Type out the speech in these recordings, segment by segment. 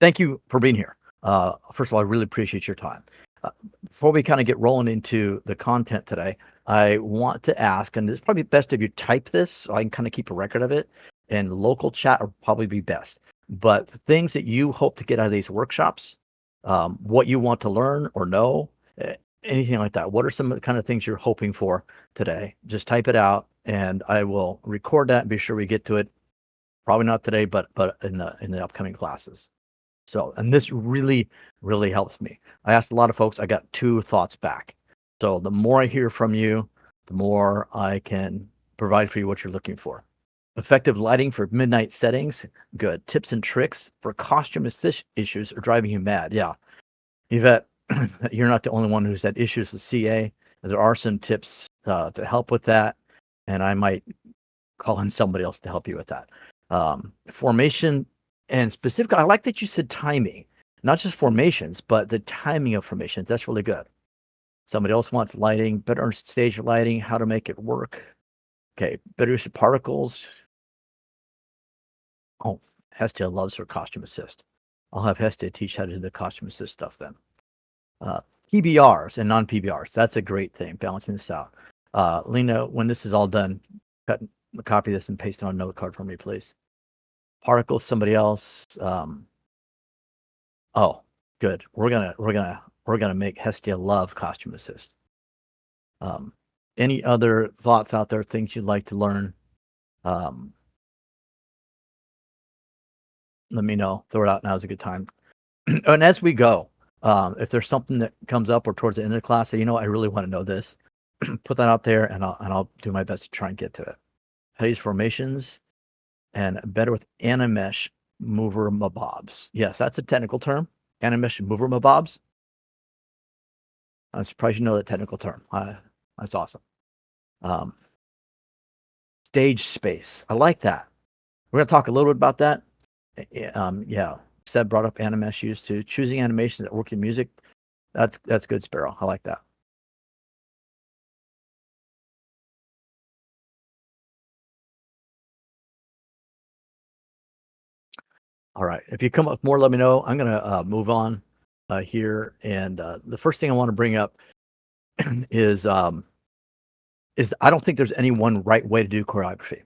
Thank you for being here. First of all, I really appreciate your time. Uh, Before we kind of get rolling into the content today, I want to ask, and it's probably best if you type this so I can kind of keep a record of it, and local chat would probably be best. But the things that you hope to get out of these workshops, what you want to learn or know, eh, anything like that. What are some of the kind of things you're hoping for today? Just type it out, and I will record that and be sure we get to it. Probably not today, but in the upcoming classes. So, and this really, really helps me. I asked a lot of folks, I got 2 thoughts back. So the more I hear from you, the more I can provide for you what you're looking for. Effective lighting for midnight settings, good. Tips and tricks for costume issues are driving you mad. Yeah, Yvette, you're not the only one who's had issues with CA. There are some tips to help with that, and I might call in somebody else to help you with that. Formation and specifically, I like that you said timing, not just formations, but the timing of formations. That's really good. Somebody else wants lighting, better stage lighting, how to make it work. Okay, better use of particles. Oh, Hestia loves her costume assist. I'll have Hestia teach how to do the costume assist stuff then. Uh, PBRs and non-PBRs. That's a great thing, balancing this out. Lena, when this is all done, copy this and paste it on a note card for me, please. Particles, somebody else. Oh, good. We're gonna make Hestia love costume assist. Any other thoughts out there? Things you'd like to learn? Um, Let me know. Throw it out. Now is a good time. And as we go, if there's something that comes up or towards the end of the class, say, I really want to know this. Put that out there, and I'll do my best to try and get to it. How to use formations and better with animesh mover mabobs. Yes, that's a technical term. Animesh mover mabobs. I'm surprised you know that technical term. That's awesome. Stage space. I like that. We're going to talk a little bit about that. Yeah, Seb brought up animesh use too. Choosing animations that work in music. That's good, Sparrow. I like that. All right. If you come up with more, let me know. I'm going to move on here. And the first thing I want to bring up is I don't think there's any one right way to do choreography.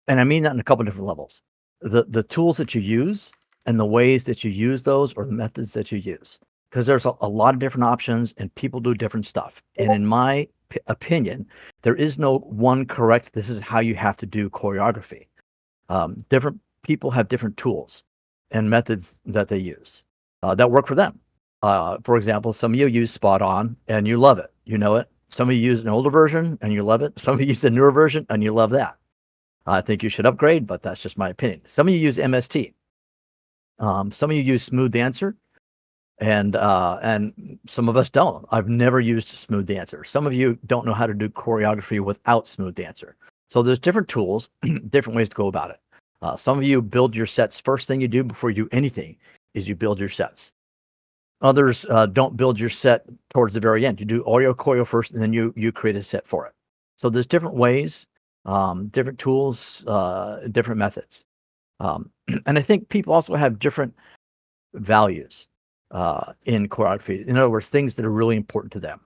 And I mean that in a couple different levels. The tools that you use and the ways that you use those or the methods that you use. Because there's a lot of different options and people do different stuff. And in my opinion, there is no one correct, this is how you have to do choreography. Different people have different tools and methods that they use that work for them. For example, some of you use Spot On and you love it. You know it. Some of you use an older version and you love it. Some of you use a newer version and you love that. I think you should upgrade, but that's just my opinion. Some of you use MST. Some of you use Smooth Dancer, and some of us don't. I've never used Smooth Dancer. Some of you don't know how to do choreography without Smooth Dancer. So there's different tools, different ways to go about it. Some of you build your sets. First thing you do before you do anything is you build your sets. Others don't build your set towards the very end. You do all your choreo first, and then you create a set for it. So there's different ways, different tools, different methods. And I think people also have different values in choreography. In other words, things that are really important to them.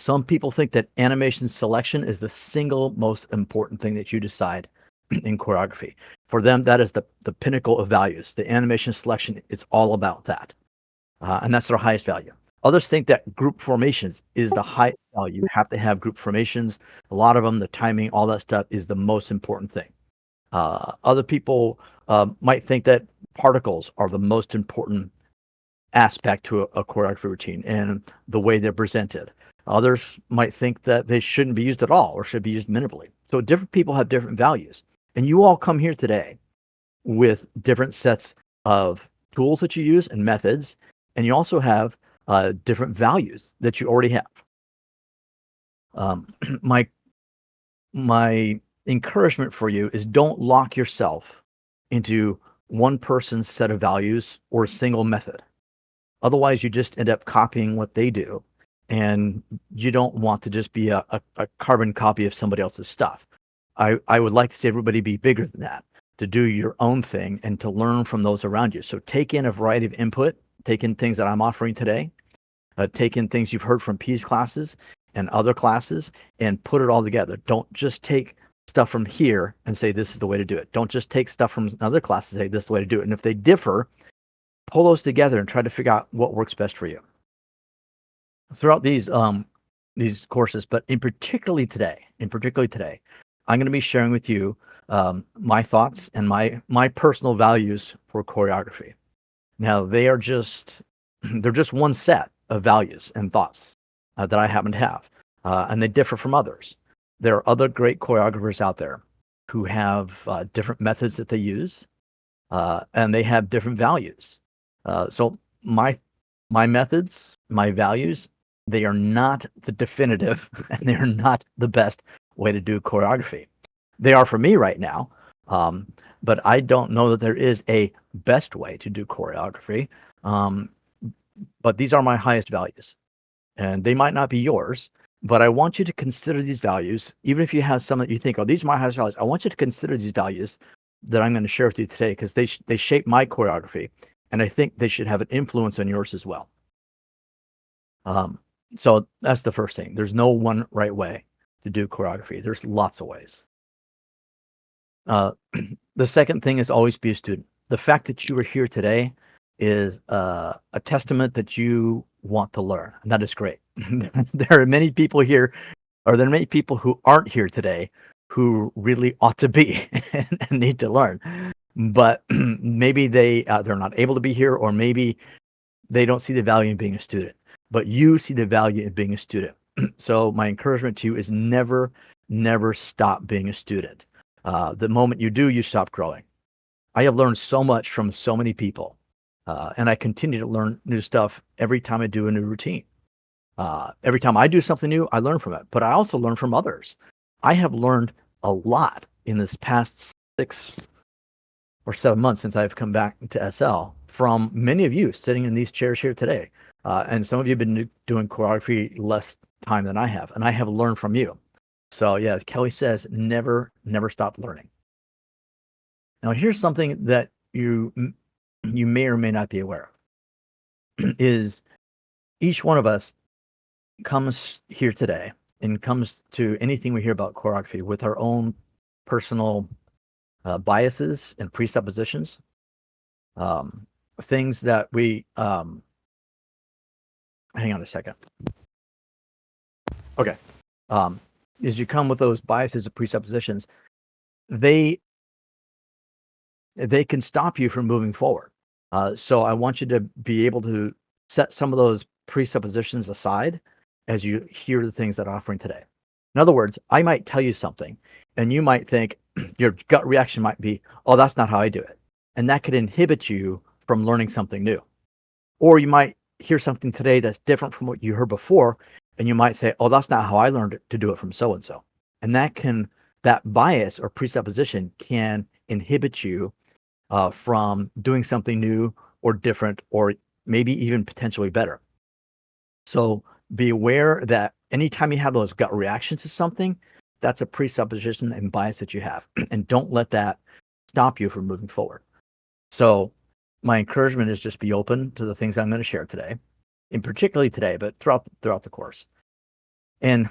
Some people think that animation selection is the single most important thing that you decide in choreography. For them, that is the pinnacle of values. The animation selection, it's all about that. And that's their highest value. Others think that group formations is the highest value. You have to have group formations. A lot of them, the timing, all that stuff is the most important thing. Other people might think that particles are the most important aspect to a choreography routine and the way they're presented. Others might think that they shouldn't be used at all or should be used minimally. So different people have different values. And you all come here today with different sets of tools that you use and methods, and you also have different values that you already have. My encouragement for you is don't lock yourself into one person's set of values or a single method. Otherwise, you just end up copying what they do, and you don't want to just be a carbon copy of somebody else's stuff. I would like to see everybody be bigger than that. to do your own thing and to learn from those around you. So take in a variety of input, take in things that I'm offering today, take in things you've heard from P's classes and other classes, and put it all together. Don't just take stuff from here and say this is the way to do it. Don't just take stuff from another class and say this is the way to do it. And if they differ, pull those together and try to figure out what works best for you. Throughout these courses, but in particularly today, I'm going to be sharing with you my thoughts and my personal values for choreography. Now they're just one set of values and thoughts that I happen to have, and they differ from others. There are other great choreographers out there who have different methods that they use, and they have different values. So my methods, my values, they are not the definitive and they are not the best way to do choreography. They are for me right now, but I don't know that there is a best way to do choreography. But these are my highest values, and they might not be yours, but I want you to consider these values, even if you have some that you think, oh, these are my highest values. I want you to consider these values that I'm going to share with you today, because they shape my choreography, and I think they should have an influence on yours as well. So that's the first thing. There's no one right way to do choreography. There's lots of ways. The second thing is always be a student. The fact that you are here today is a testament that you want to learn, and that is great. There are many people here, or there are many people who aren't here today who really ought to be and need to learn, but maybe they're not able to be here, or maybe they don't see the value in being a student, but you see the value in being a student. So my encouragement to you is never stop being a student. The moment you do, you stop growing. I have learned so much from so many people, and I continue to learn new stuff every time I do a new routine. Every time I do something new, I learn from it, but I also learn from others. I have learned a lot in this past 6 or 7 months since I've come back to SL from many of you sitting in these chairs here today. And some of you have been doing choreography less time than I have, and I have learned from you. So yeah, as Kelly says, never stop learning. Now here's something that you may or may not be aware of, is each one of us comes here today and comes to anything we hear about choreography with our own personal biases and presuppositions, things that we hang on a second. Okay. As you come with those biases and presuppositions, they can stop you from moving forward. So I want you to be able to set some of those presuppositions aside as you hear the things that I'm offering today. In other words, I might tell you something, and you might think, your gut reaction might be, oh, that's not how I do it. And that could inhibit you from learning something new. Or you might hear something today that's different from what you heard before, and you might say, oh, that's not how I learned to do it from so-and-so. And that bias or presupposition can inhibit you from doing something new or different, or maybe even potentially better. So be aware that anytime you have those gut reactions to something, that's a presupposition and bias that you have. And don't let that stop you from moving forward. So my encouragement is just be open to the things I'm going to share today, and particularly today, but throughout the course. And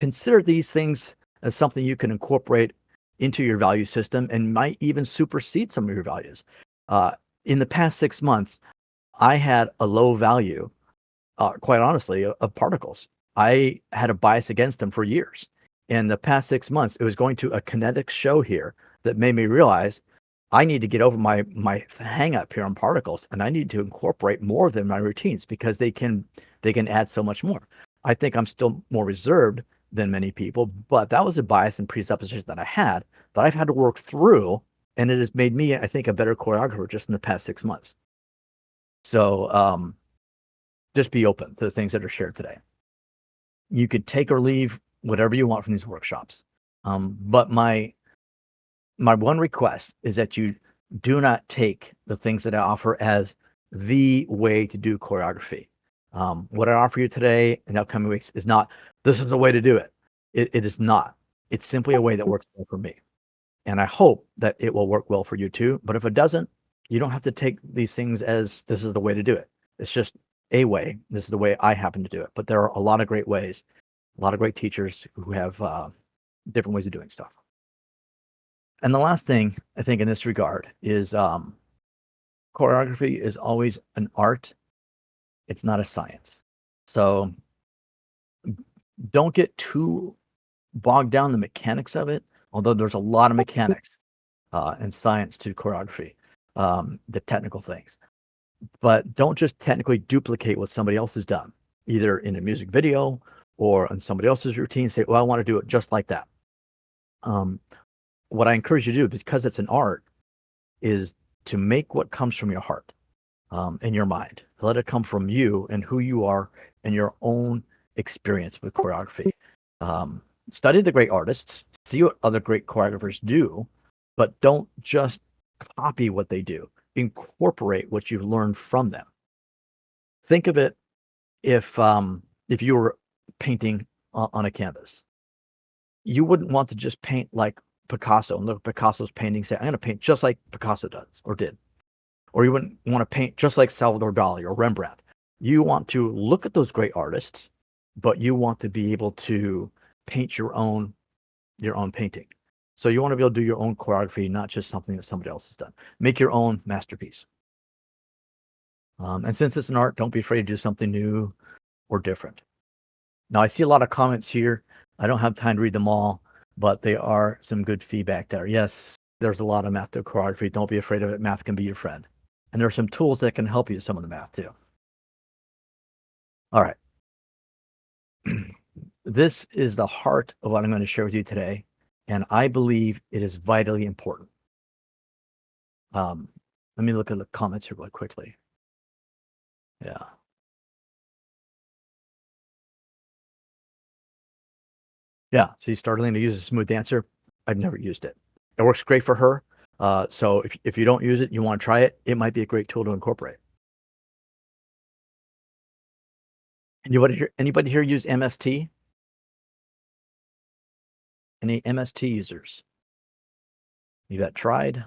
consider these things as something you can incorporate into your value system and might even supersede some of your values. In the past 6 months, I had a low value, quite honestly, of particles. I had a bias against them for years. In the past 6 months, it was going to a kinetics show here that made me realize I need to get over my hang up here on particles, and I need to incorporate more of them in my routines, because they can add so much more. I think I'm still more reserved than many people, but that was a bias and presupposition that I had that I've had to work through, and it has made me, I think, a better choreographer just in the past 6 months. So just be open to the things that are shared today. You could take or leave whatever you want from these workshops. But my one request is that you do not take the things that I offer as the way to do choreography. What I offer you today in the upcoming weeks is not, this is the way to do it. It is not. It's simply a way that works well for me. And I hope that it will work well for you too. But if it doesn't, you don't have to take these things as this is the way to do it. It's just a way. This is the way I happen to do it. But there are a lot of great ways, a lot of great teachers who have different ways of doing stuff. And the last thing I think in this regard is choreography is always an art. It's not a science. So don't get too bogged down in the mechanics of it, although there's a lot of mechanics and science to choreography, the technical things. But don't just technically duplicate what somebody else has done, either in a music video or on somebody else's routine. Say, well, I want to do it just like that. What I encourage you to do, because it's an art, is to make what comes from your heart in your mind. Let it come from you and who you are and your own experience with choreography. Study the great artists, see what other great choreographers do, but don't just copy what they do. Incorporate what you've learned from them. Think of it if you were painting on a canvas. You wouldn't want to just paint like Picasso and look at Picasso's painting, say, I'm going to paint just like Picasso does or did. Or you wouldn't want to paint just like Salvador Dali or Rembrandt. You want to look at those great artists, but you want to be able to paint your own painting. So you want to be able to do your own choreography, not just something that somebody else has done. Make your own masterpiece. And since it's an art, don't be afraid to do something new or different. Now, I see a lot of comments here. I don't have time to read them all, but there are some good feedback there. Yes, there's a lot of math to choreography. Don't be afraid of it. Math can be your friend. And there are some tools that can help you with some of the math too. All right. This is the heart of what I'm going to share with you today, and I believe it is vitally important. Let me look at the comments here really quickly. Yeah. Yeah, so you started to use a smooth dancer. I've never used it. It works great for her. So if you don't use it, you want to try it, it might be a great tool to incorporate. Anybody here use MST? Any MST users? You got tried?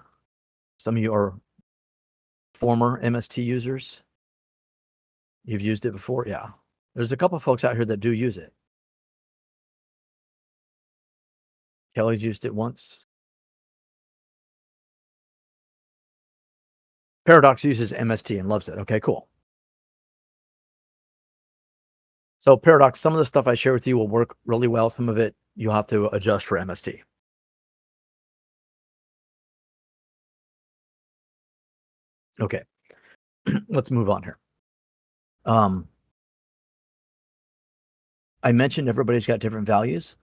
Some of you are former MST users. You've used it before? Yeah. There's a couple of folks out here that do use it. Kelly's used it once. Paradox uses MST and loves it. Okay, cool. So Paradox, some of the stuff I share with you will work really well. Some of it you'll have to adjust for MST. Okay, let's move on here. I mentioned everybody's got different values.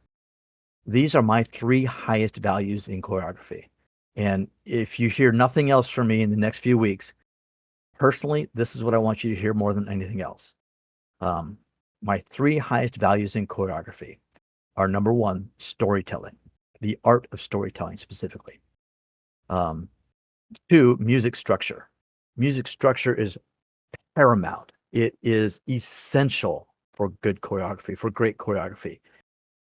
These are my 3 highest values in choreography. And if you hear nothing else from me in the next few weeks, personally, this is what I want you to hear more than anything else. My 3 highest values in choreography are, number 1, storytelling, the art of storytelling specifically. 2, music structure. Music structure is paramount. It is essential for good choreography, for great choreography.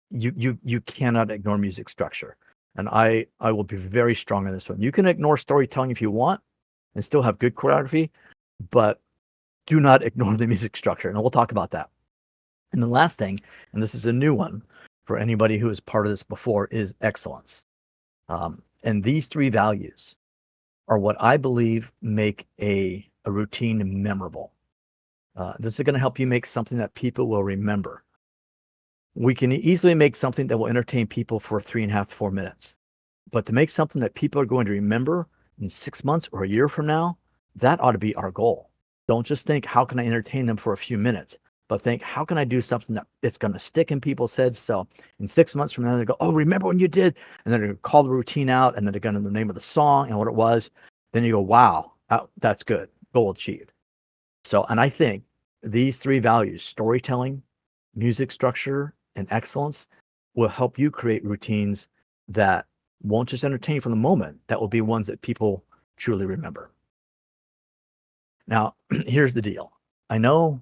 You cannot ignore music structure. And I will be very strong on this one. You can ignore storytelling if you want and still have good choreography, but do not ignore the music structure. And we'll talk about that. And the last thing, and this is a new one for anybody who is part of this before, is excellence. And these 3 values are what I believe make a routine memorable. This is going to help you make something that people will remember. We can easily make something that will entertain people for 3.5 to 4 minutes. But to make something that people are going to remember in 6 months or a year from now, that ought to be our goal. Don't just think, how can I entertain them for a few minutes? But think, how can I do something that it's going to stick in people's heads? So in 6 months from now, they go, oh, remember when you did? And then they're going to call the routine out, and then they're going to know the name of the song and what it was. Then you go, wow, that's good. Goal achieved. So, and I think these 3 values, storytelling, music structure, and excellence, will help you create routines that won't just entertain you from the moment, that will be ones that people truly remember. Now, here's the deal. I know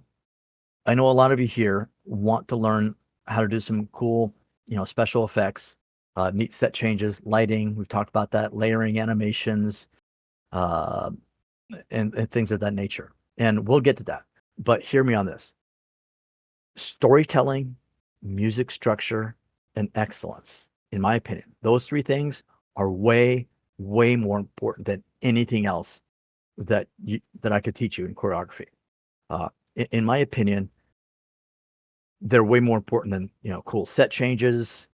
a lot of you here want to learn how to do some cool, special effects, neat set changes, lighting. We've talked about that, layering animations, uh, and things of that nature. And we'll get to that. But hear me on this: storytelling, music structure, and excellence. In my opinion, those three things are way, way more important than anything else that I could teach you in choreography. In my opinion, they're way more important than cool set changes,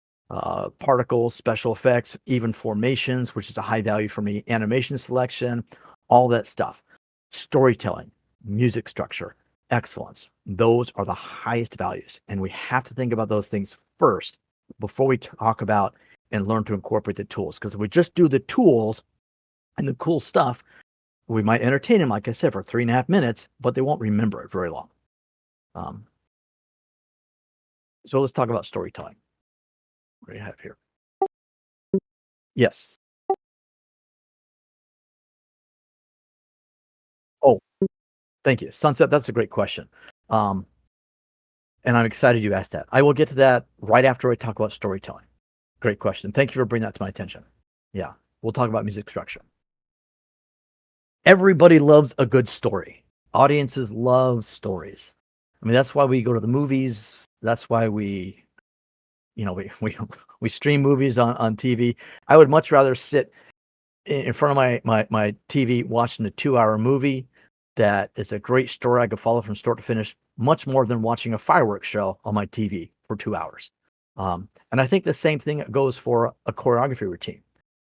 particles, special effects, even formations, which is a high value for me, animation selection, all that stuff. Storytelling, music structure, excellence. Those are the highest values, and we have to think about those things first before we talk about and learn to incorporate the tools. Because if we just do the tools and the cool stuff, we might entertain them, like I said, for 3.5 minutes, but they won't remember it very long. Um, so let's talk about storytelling. What do you have here? Yes. Oh, thank you. Sunset, that's a great question. Um, and I'm excited you asked that. I will get to that right after I talk about storytelling. Great question. Thank you for bringing that to my attention. Yeah, we'll talk about music structure. Everybody loves a good story. Audiences love stories. I mean, that's why we go to the movies. That's why we stream movies on TV. I would much rather sit in front of my TV watching a 2-hour movie that is a great story I could follow from start to finish, much more than watching a fireworks show on my TV for 2 hours. And I think the same thing goes for a choreography routine.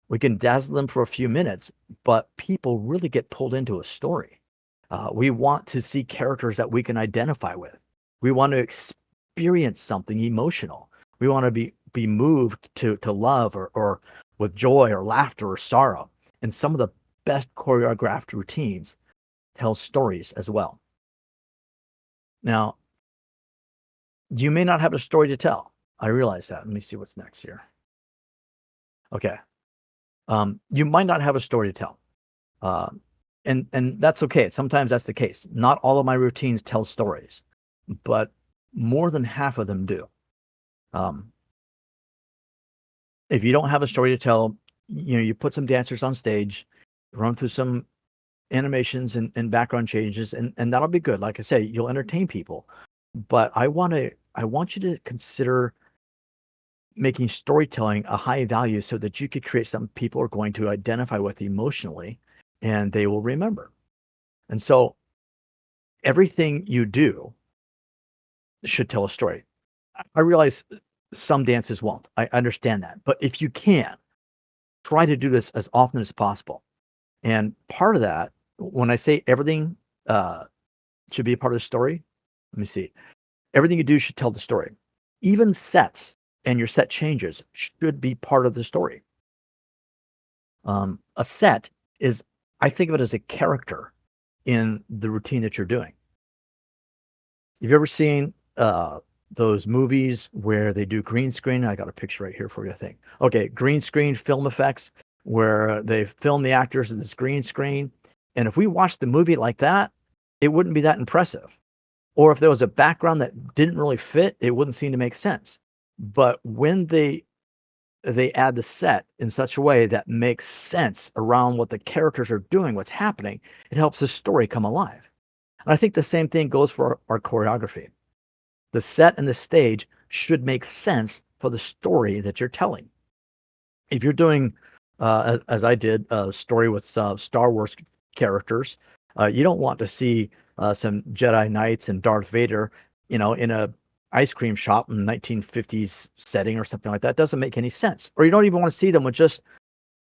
We can dazzle them for a few minutes, but people really get pulled into a story. We want to see characters that we can identify with. We want to experience something emotional. We want to be moved to love or with joy or laughter or sorrow. And some of the best choreographed routines tell stories as well. Now, you may not have a story to tell. I realize that. Let me see what's next here. Okay. You might not have a story to tell. Uh, and that's okay. Sometimes that's the case. Not all of my routines tell stories, but more than half of them do. Um, if you don't have a story to tell, you put some dancers on stage, run through some animations and background changes, and that'll be good. Like I say, you'll entertain people. But I want you to consider making storytelling a high value so that you could create something people are going to identify with emotionally and they will remember. And so everything you do should tell a story. I realize some dances won't. I understand that. But if you can, try to do this as often as possible. And part of that, when I say everything should be a part of the story, let me see. Everything you do should tell the story. Even sets and your set changes should be part of the story. A set is, I think of it as a character in the routine that you're doing. Have you ever seen those movies where they do green screen? I got a picture right here for you, I think. Okay, green screen film effects where they film the actors in this green screen. And if we watched the movie like that, it wouldn't be that impressive. Or if there was a background that didn't really fit, it wouldn't seem to make sense. But when they add the set in such a way that makes sense around what the characters are doing, what's happening, it helps the story come alive. And I think the same thing goes for our choreography. The set and the stage should make sense for the story that you're telling. If you're doing, as I did, a story with Star Wars characters, you don't want to see some Jedi Knights and Darth Vader, in a ice cream shop in 1950s setting or something like that. It doesn't make any sense. Or you don't even want to see them with just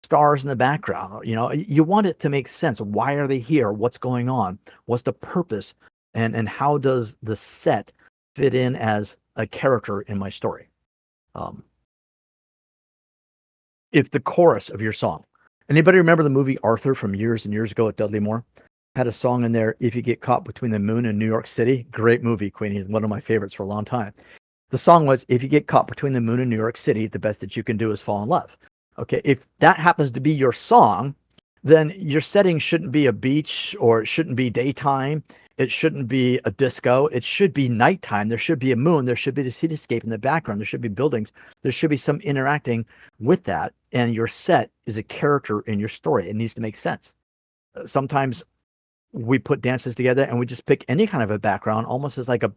stars in the background. You want it to make sense. Why are they here? What's going on? What's the purpose? And how does the set fit in as a character in my story? If the chorus of your song, anybody remember the movie Arthur from years and years ago with Dudley Moore? Had a song in there, If You Get Caught Between the Moon and New York City. Great movie, Queenie. One of my favorites for a long time. The song was, If you get caught between the moon and New York City, the best that you can do is fall in love. Okay, if that happens to be your song, then your setting shouldn't be a beach or it shouldn't be daytime. It shouldn't be a disco. It should be nighttime. There should be a moon. There should be the cityscape in the background. There should be buildings. There should be some interacting with that. And your set is a character in your story. It needs to make sense. Sometimes we put dances together and we just pick any kind of a background, almost as like a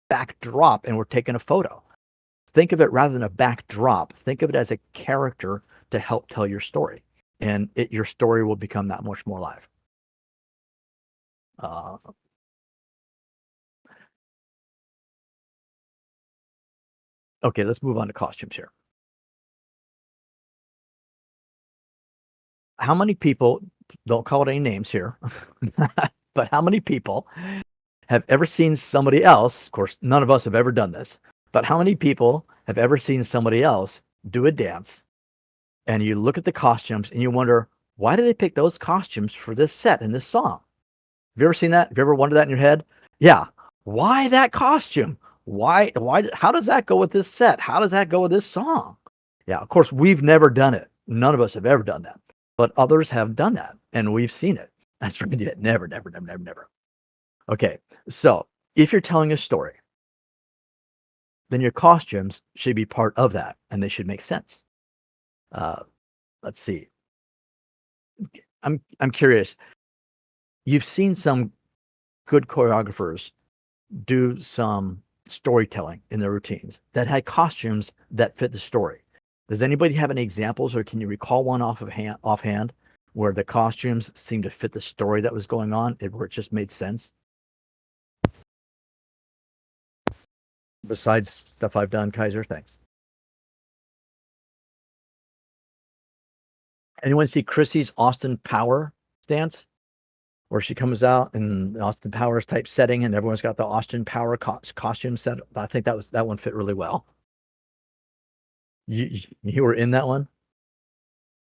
backdrop, and we're taking a photo. Think of it rather than a backdrop. Think of it as a character to help tell your story, and your story will become that much more alive. Uh, okay, let's move on to costumes here. How many people, don't call it any names here, but how many people have ever seen somebody else? Of course, none of us have ever done this, but how many people have ever seen somebody else do a dance and you look at the costumes and you wonder, why did they pick those costumes for this set and this song? Have you ever seen that? Have you ever wondered that in your head? Yeah. Why that costume? How does that go with this set? How does that go with this song? Yeah, of course, we've never done it. None of us have ever done that. But others have done that, and we've seen it. That's right. Yeah, never, never, never, never, never. Okay, so if you're telling a story, then your costumes should be part of that, and they should make sense. Uh, let's see. I'm curious. You've seen some good choreographers do some storytelling in their routines that had costumes that fit the story. Does anybody have any examples, or can you recall one offhand where the costumes seemed to fit the story that was going on, where it just made sense? Besides stuff I've done, Kaiser, thanks. Anyone see Chrissy's Austin Power stance, where she comes out in Austin Powers type setting, and everyone's got the Austin Power costume set? I think that one fit really well. You were in that one?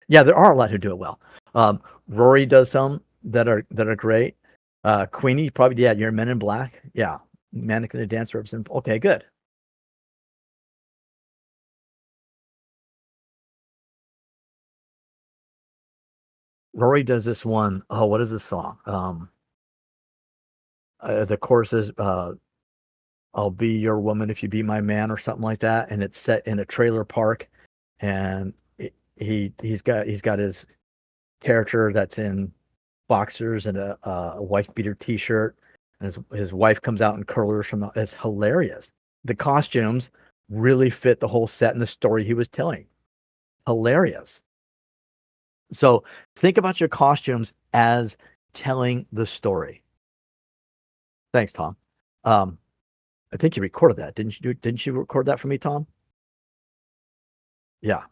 Yeah, there are a lot who do it well. Rory does some that are great. Queenie, probably, yeah, you're Men in Black. Yeah. Mannequin and Dance represent. Okay, good. Rory does this one. Oh, what is this song? The chorus is "I'll be your woman if you be my man" or something like that, and it's set in a trailer park, and he's got his character that's in boxers and a wife beater T-shirt, and his wife comes out in curlers from the. It's hilarious. The costumes really fit the whole set and the story he was telling. Hilarious. So think about your costumes as telling the story. Thanks, Tom. Um, I think you recorded that, didn't you? Didn't you record that for me, Tom? Yeah.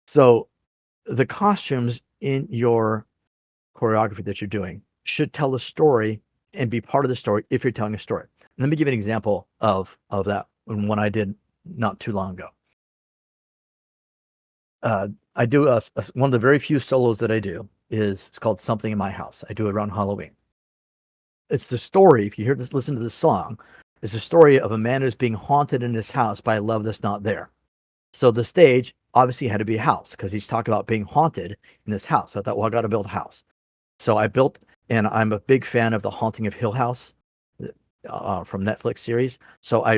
So the costumes in your choreography that you're doing should tell a story and be part of the story if you're telling a story. Let me give you an example of that one I did not too long ago. I do one of the very few solos that I do is it's called "Something in My House." I do it around Halloween. It's the story. If you hear this, listen to this song. It's the story of a man who's being haunted in his house by a love that's not there. So the stage obviously had to be a house because he's talking about being haunted in this house. So I thought, well, I got to build a house. So I built, and I'm a big fan of The Haunting of Hill House from Netflix series. So I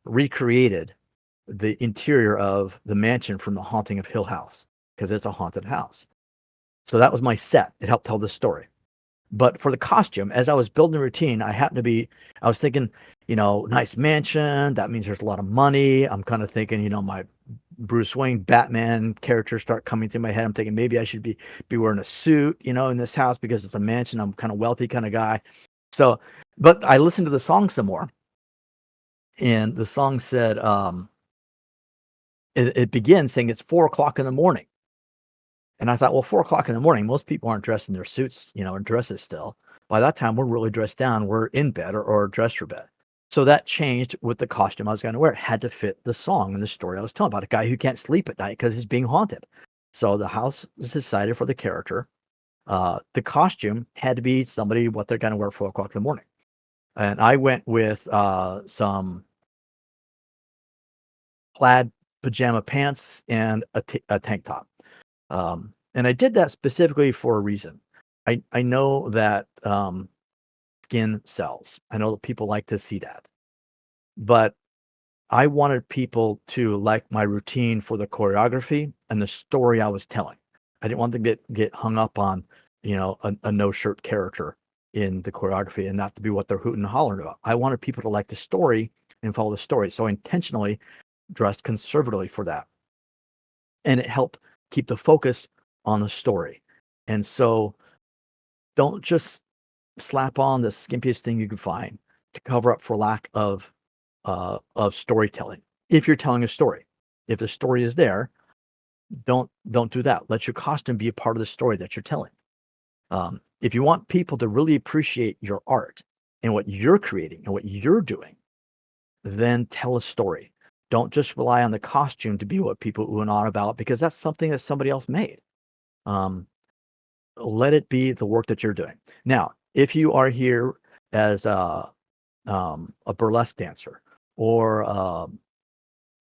recreated the interior of the mansion from The Haunting of Hill House because it's a haunted house. So that was my set. It helped tell the story. But for the costume, as I was building the routine, I was thinking, nice mansion. That means there's a lot of money. I'm kind of thinking, my Bruce Wayne Batman characters start coming through my head. I'm thinking maybe I should be wearing a suit, in this house because it's a mansion. I'm kind of wealthy kind of guy. So, but I listened to the song some more, and the song said, it begins saying it's 4 o'clock in the morning. And I thought, well, 4 o'clock in the morning, most people aren't dressed in their suits, or dresses still. By that time, we're really dressed down. We're in bed or dressed for bed. So that changed with the costume I was going to wear. It had to fit the song and the story I was telling about a guy who can't sleep at night because he's being haunted. So the house is decided for the character. The costume had to be somebody what they're going to wear at 4 o'clock in the morning. And I went with some plaid pajama pants and a tank top. And I did that specifically for a reason. I know that skin sells. I know that people like to see that. But I wanted people to like my routine for the choreography and the story I was telling. I didn't want them to get hung up on, a no shirt character in the choreography and not to be what they're hooting and hollering about. I wanted people to like the story and follow the story. So I intentionally dressed conservatively for that. And it helped keep the focus on the story. And so don't just slap on the skimpiest thing you can find to cover up for lack of storytelling. If you're telling a story, if the story is there, don't do that. Let your costume be a part of the story that you're telling. If you want people to really appreciate your art and what you're creating and what you're doing, then tell a story. Don't just rely on the costume to be what people ooh and ah about because that's something that somebody else made. Um, Let it be the work that you're doing. Now, if you are here as a burlesque dancer or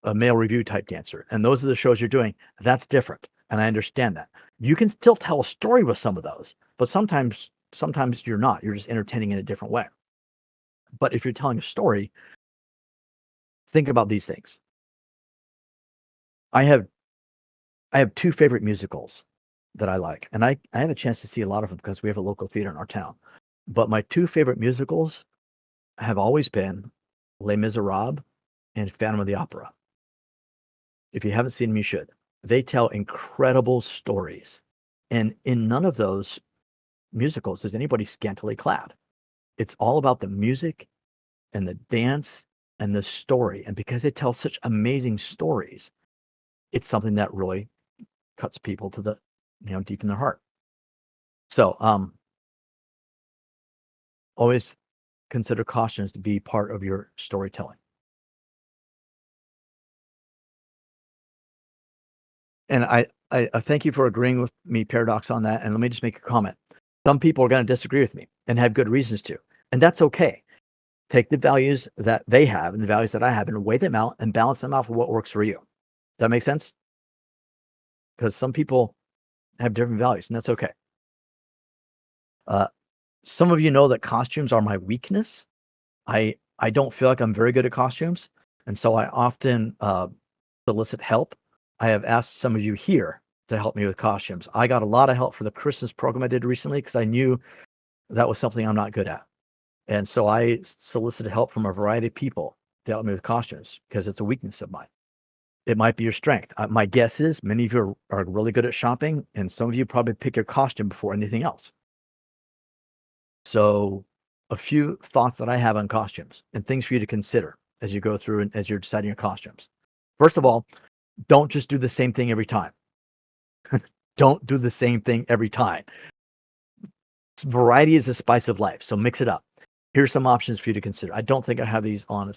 a male review type dancer, and those are the shows you're doing, that's different. And I understand that. You can still tell a story with some of those, but sometimes you're not. You're just entertaining in a different way. But if you're telling a story, think about these things. I have I have two favorite musicals that I like, and I have a chance to see a lot of them because we have a local theater in our town. But my two favorite musicals have always been Les Miserables and Phantom of the Opera. If you haven't seen them, you should. They tell incredible stories, and in none of those musicals is anybody scantily clad. It's all about the music and the dance and the story, and because they tell such amazing stories, it's something that really cuts people to the deep in their heart. So, always consider costumes to be part of your storytelling. And I thank you for agreeing with me, Paradox, on that. And let me just make a comment. Some people are going to disagree with me and have good reasons to, and that's okay. Take the values that they have and the values that I have and weigh them out and balance them out for what works for you. Does that make sense? Because some people have different values, and that's okay. Uh, some of you know that costumes are my weakness. I don't feel like I'm very good at costumes, and so I often solicit help. I have asked some of you here to help me with costumes. I got a lot of help for the Christmas program I did recently because I knew that was something I'm not good at. And so I solicited help from a variety of people to help me with costumes because it's a weakness of mine. It might be your strength. My guess is many of you are really good at shopping, and some of you probably pick your costume before anything else. So, a few thoughts that I have on costumes and things for you to consider as you go through and as you're deciding your costumes. First of all, don't just do the same thing every time. Don't do the same thing every time. Variety is the spice of life, so mix it up. Here's some options for you to consider. I don't think I have these on.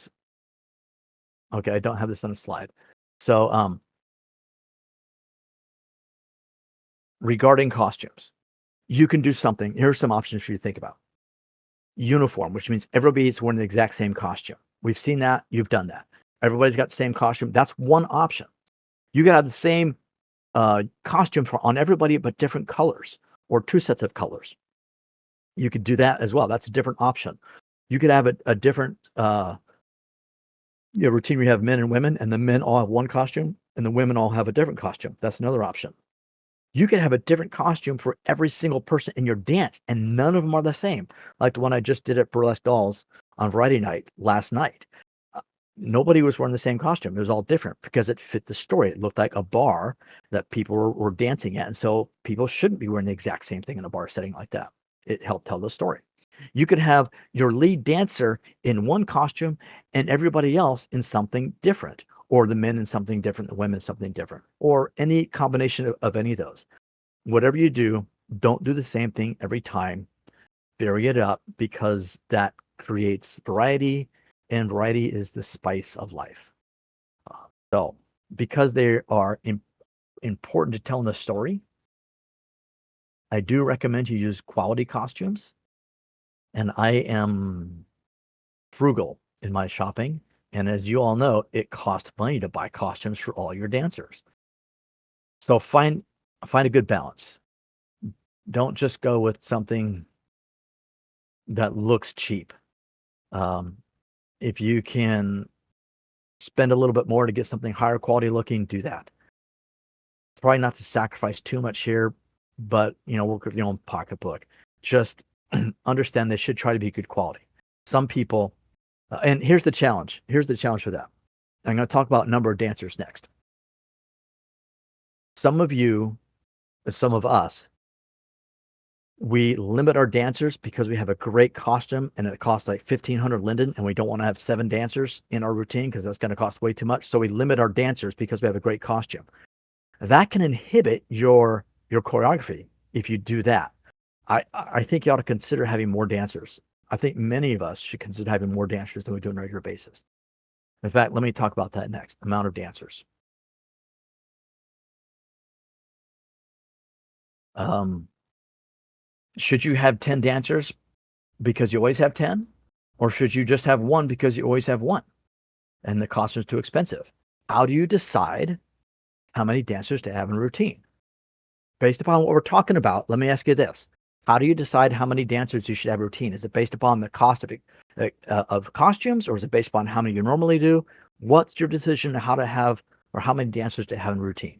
Okay, I don't have this on a slide. So, regarding costumes, you can do something. Here are some options for you to think about. Uniform, which means everybody's wearing the exact same costume. We've seen that. You've done that. Everybody's got the same costume. That's one option. You can have the same costume on everybody, but different colors or two sets of colors. You could do that as well. That's a different option. You could have a different routine where you have men and women, and the men all have one costume, and the women all have a different costume. That's another option. You can have a different costume for every single person in your dance, and none of them are the same. Like the one I just did at Burlesque Dolls on Friday night last night. Nobody was wearing the same costume. It was all different because it fit the story. It looked like a bar that people were dancing at, and so people shouldn't be wearing the exact same thing in a bar setting like that. It helped tell the story. You could have your lead dancer in one costume and everybody else in something different, or the men in something different, the women something different, or any combination of any of those. Whatever you do, don't do the same thing every time. Vary it up because that creates variety, and variety is the spice of life. So, because they are important to telling the story, I do recommend you use quality costumes. And I am frugal in my shopping. And as you all know, it costs money to buy costumes for all your dancers. So find find a good balance. Don't just go with something that looks cheap. Um, if you can spend a little bit more to get something higher quality looking, do that. Try not to sacrifice too much here, but work with your own pocketbook. Just understand they should try to be good quality. Some people, and here's the challenge. Here's the challenge for that. I'm going to talk about number of dancers next. Some of you, some of us, we limit our dancers because we have a great costume and it costs like 1,500 linden, and we don't want to have 7 dancers in our routine because that's going to cost way too much. So we limit our dancers because we have a great costume. That can inhibit your choreography if you do that. I think you ought to consider having more dancers. I think many of us should consider having more dancers than we do on a regular basis. In fact, let me talk about that next. Amount of dancers. Should you have 10 dancers because you always have 10? Or should you just have one because you always have one and the cost is too expensive? How do you decide how many dancers to have in a routine? Based upon what we're talking about, let me ask you this. How do you decide how many dancers you should have a routine? Is it based upon the cost of costumes, or is it based upon how many you normally do? What's your decision on how to have or how many dancers to have in a routine?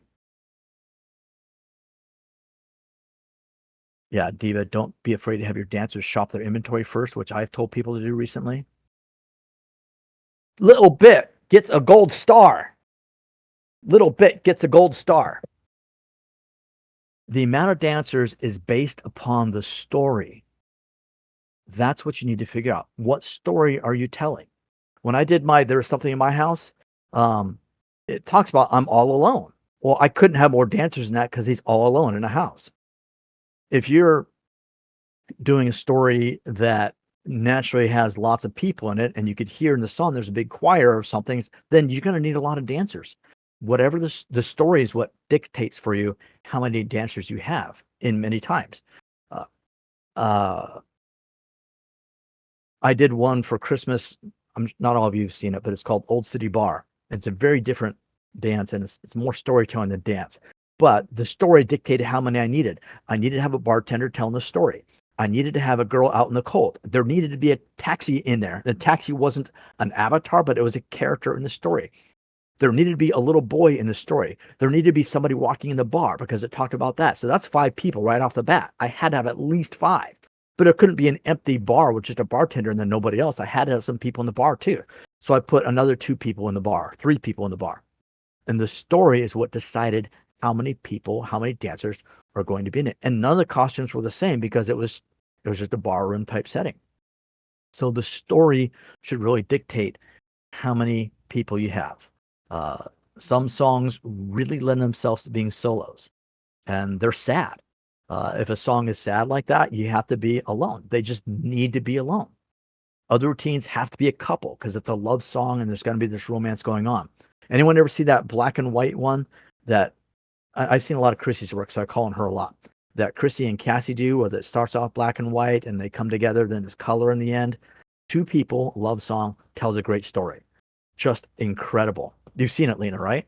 Yeah, Diva, don't be afraid to have your dancers shop their inventory first, which I've told people to do recently. Little bit gets a gold star. Little bit gets a gold star. The amount of dancers is based upon the story. That's what you need to figure out. What story are you telling? When I did there was something in my house, it talks about I'm all alone. Well, I couldn't have more dancers than that because he's all alone in a house. If you're doing a story that naturally has lots of people in it and you could hear in the song there's a big choir or something, then you're going to need a lot of dancers. Whatever the story is what dictates for you how many dancers you have in many times. Uh, uh, I did one for Christmas. Not all of you have seen it, but it's called Old City Bar. It's a very different dance, and it's more storytelling than dance. But the story dictated how many I needed. I needed to have a bartender telling the story. I needed to have a girl out in the cold. There needed to be a taxi in there. The taxi wasn't an avatar, but it was a character in the story. There needed to be a little boy in the story. There needed to be somebody walking in the bar because it talked about that. So that's 5 people right off the bat. I had to have at least 5. But it couldn't be an empty bar with just a bartender and then nobody else. I had to have some people in the bar too. So I put another 2 people in the bar, 3 people in the bar. And the story is what decided how many people, how many dancers are going to be in it. And none of the costumes were the same because it was just a barroom type setting. So the story should really dictate how many people you have. Some songs really lend themselves to being solos, and they're sad. If a song is sad like that, you have to be alone. They just need to be alone. Other routines have to be a couple because it's a love song and there's going to be this romance going on. Anyone ever see that black and white one that I've seen a lot of Chrissy's work, so I call on her a lot. That Chrissy and Cassie do, where it starts off black and white and they come together, then there's color in the end. 2 people, love song, tells a great story. Just incredible. You've seen it, Lena, right?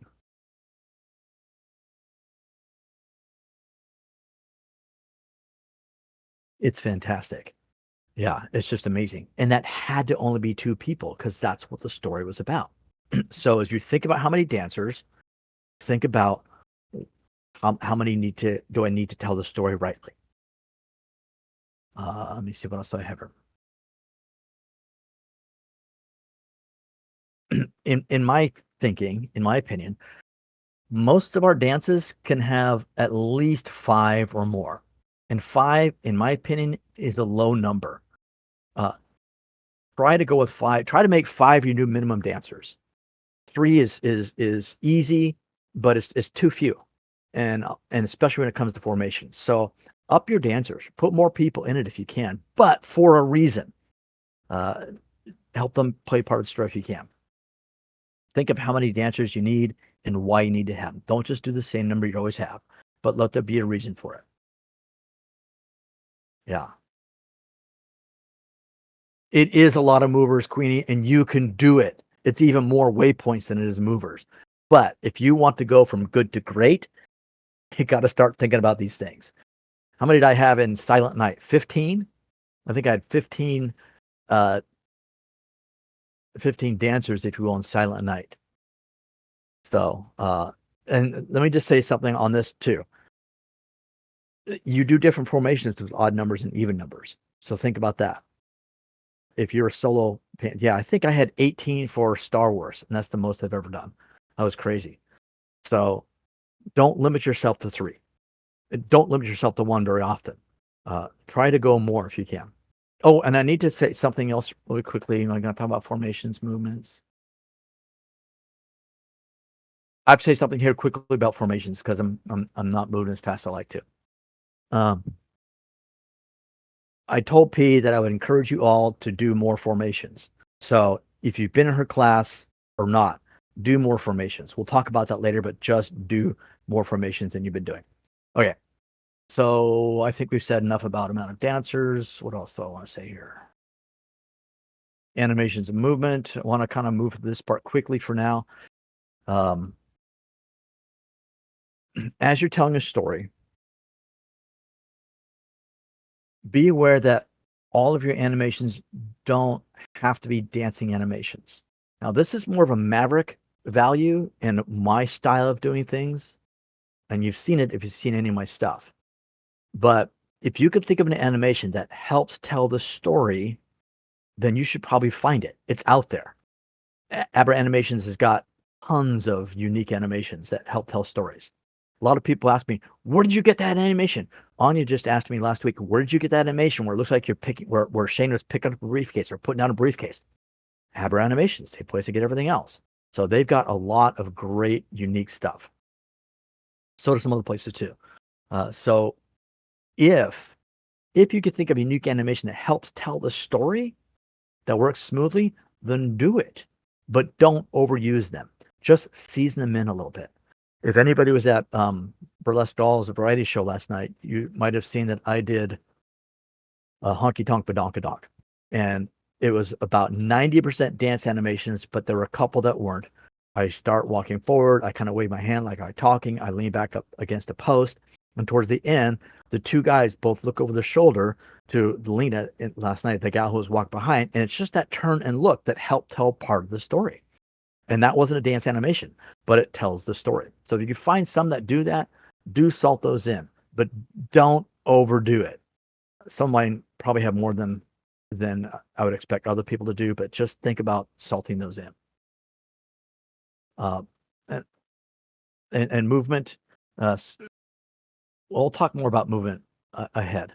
It's fantastic. Yeah, it's just amazing. And that had to only be 2 people because that's what the story was about. So as you think about how many dancers, think about how many do I need to tell the story rightly? Let me see what else I have here. In my thinking, in my opinion, most of our dances can have at least 5 or more. And 5, in my opinion, is a low number. Uh, try to go with 5. Try to make 5 your new minimum dancers. 3 is easy, but it's too few, and especially when it comes to formation. So up your dancers, put more people in it if you can, but for a reason. Uh, help them play part of the story if you can. Think of how many dancers you need and why you need to have them. Don't just do the same number you always have, but let there be a reason for it. Yeah. It is a lot of movers, Queenie, and you can do it. It's even more waypoints than it is movers. But if you want to go from good to great, You got to start thinking about these things. How many did I have in Silent Night? 15? I think I had 15 uh 15 dancers, if you will, in Silent Night. So, and let me just say something on this too. You do different formations with odd numbers and even numbers. So think about that. If you're a solo, yeah, I think I had 18 for Star Wars, and that's the most I've ever done. I was crazy. So don't limit yourself to 3. Don't limit yourself to 1 very often. Try to go more if you can. Oh, and I need to say something else really quickly. I'm going to talk about formations, movements. I have to say something here quickly about formations because I'm not moving as fast as I like to. Um, I told P that I would encourage you all to do more formations. So if you've been in her class or not, do more formations. We'll talk about that later, but just do more formations than you've been doing. Okay. So I think we've said enough about amount of dancers. What else do I want to say here? Animations and movement. I want to kind of move this part quickly for now. Um, as you're telling a story, be aware that all of your animations don't have to be dancing animations. Now, this is more of a Mavrick value and my style of doing things, and you've seen it if you've seen any of my stuff. But if you could think of an animation that helps tell the story, then you should probably find it. It's out there. Abra Animations has got tons of unique animations that help tell stories. A lot of people ask me, where did you get that animation? Anya just asked me last week, where did you get that animation where it looks like you're picking, where Shane was picking up a briefcase or putting down a briefcase? Abra Animations, same place to get everything else. So they've got a lot of great, unique stuff. So do some other places too. So if you could think of a unique animation that helps tell the story, that works smoothly, then do it. But don't overuse them. Just season them in a little bit. If anybody was at Burlesque Dolls, a variety show last night, you might have seen that I did a Honky Tonk Badonkadonk. And it was about 90% dance animations, but there were a couple that weren't. I start walking forward. I kind of wave my hand like I'm talking. I lean back up against a post. And towards the end, the two guys both look over their shoulder to Lena last night, the gal who was walked behind. And it's just that turn and look that helped tell part of the story. And that wasn't a dance animation, but it tells the story. So if you can find some that do that, do salt those in, but don't overdo it. Some might probably have more than I would expect other people to do, but just think about salting those in. Uh, and, and movement. We'll talk more about movement ahead.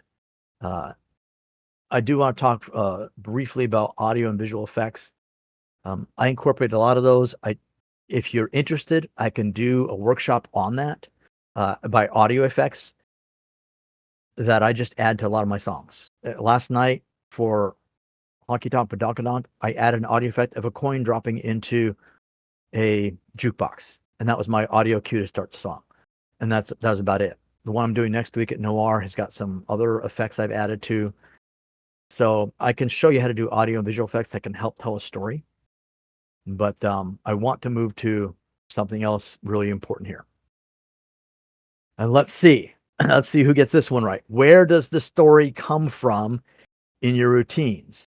I do want to talk briefly about audio and visual effects. I incorporate a lot of those. If you're interested, I can do a workshop on that by audio effects that I just add to a lot of my songs. Last night for Honky Tonk Badonkadonk, I added an audio effect of a coin dropping into a jukebox, and that was my audio cue to start the song. And that was about it. The one I'm doing next week at Noir has got some other effects I've added to. So I can show you how to do audio and visual effects that can help tell a story. But I want to move to something else really important here. And let's see. Let's see who gets this one right. Where does the story come from in your routines?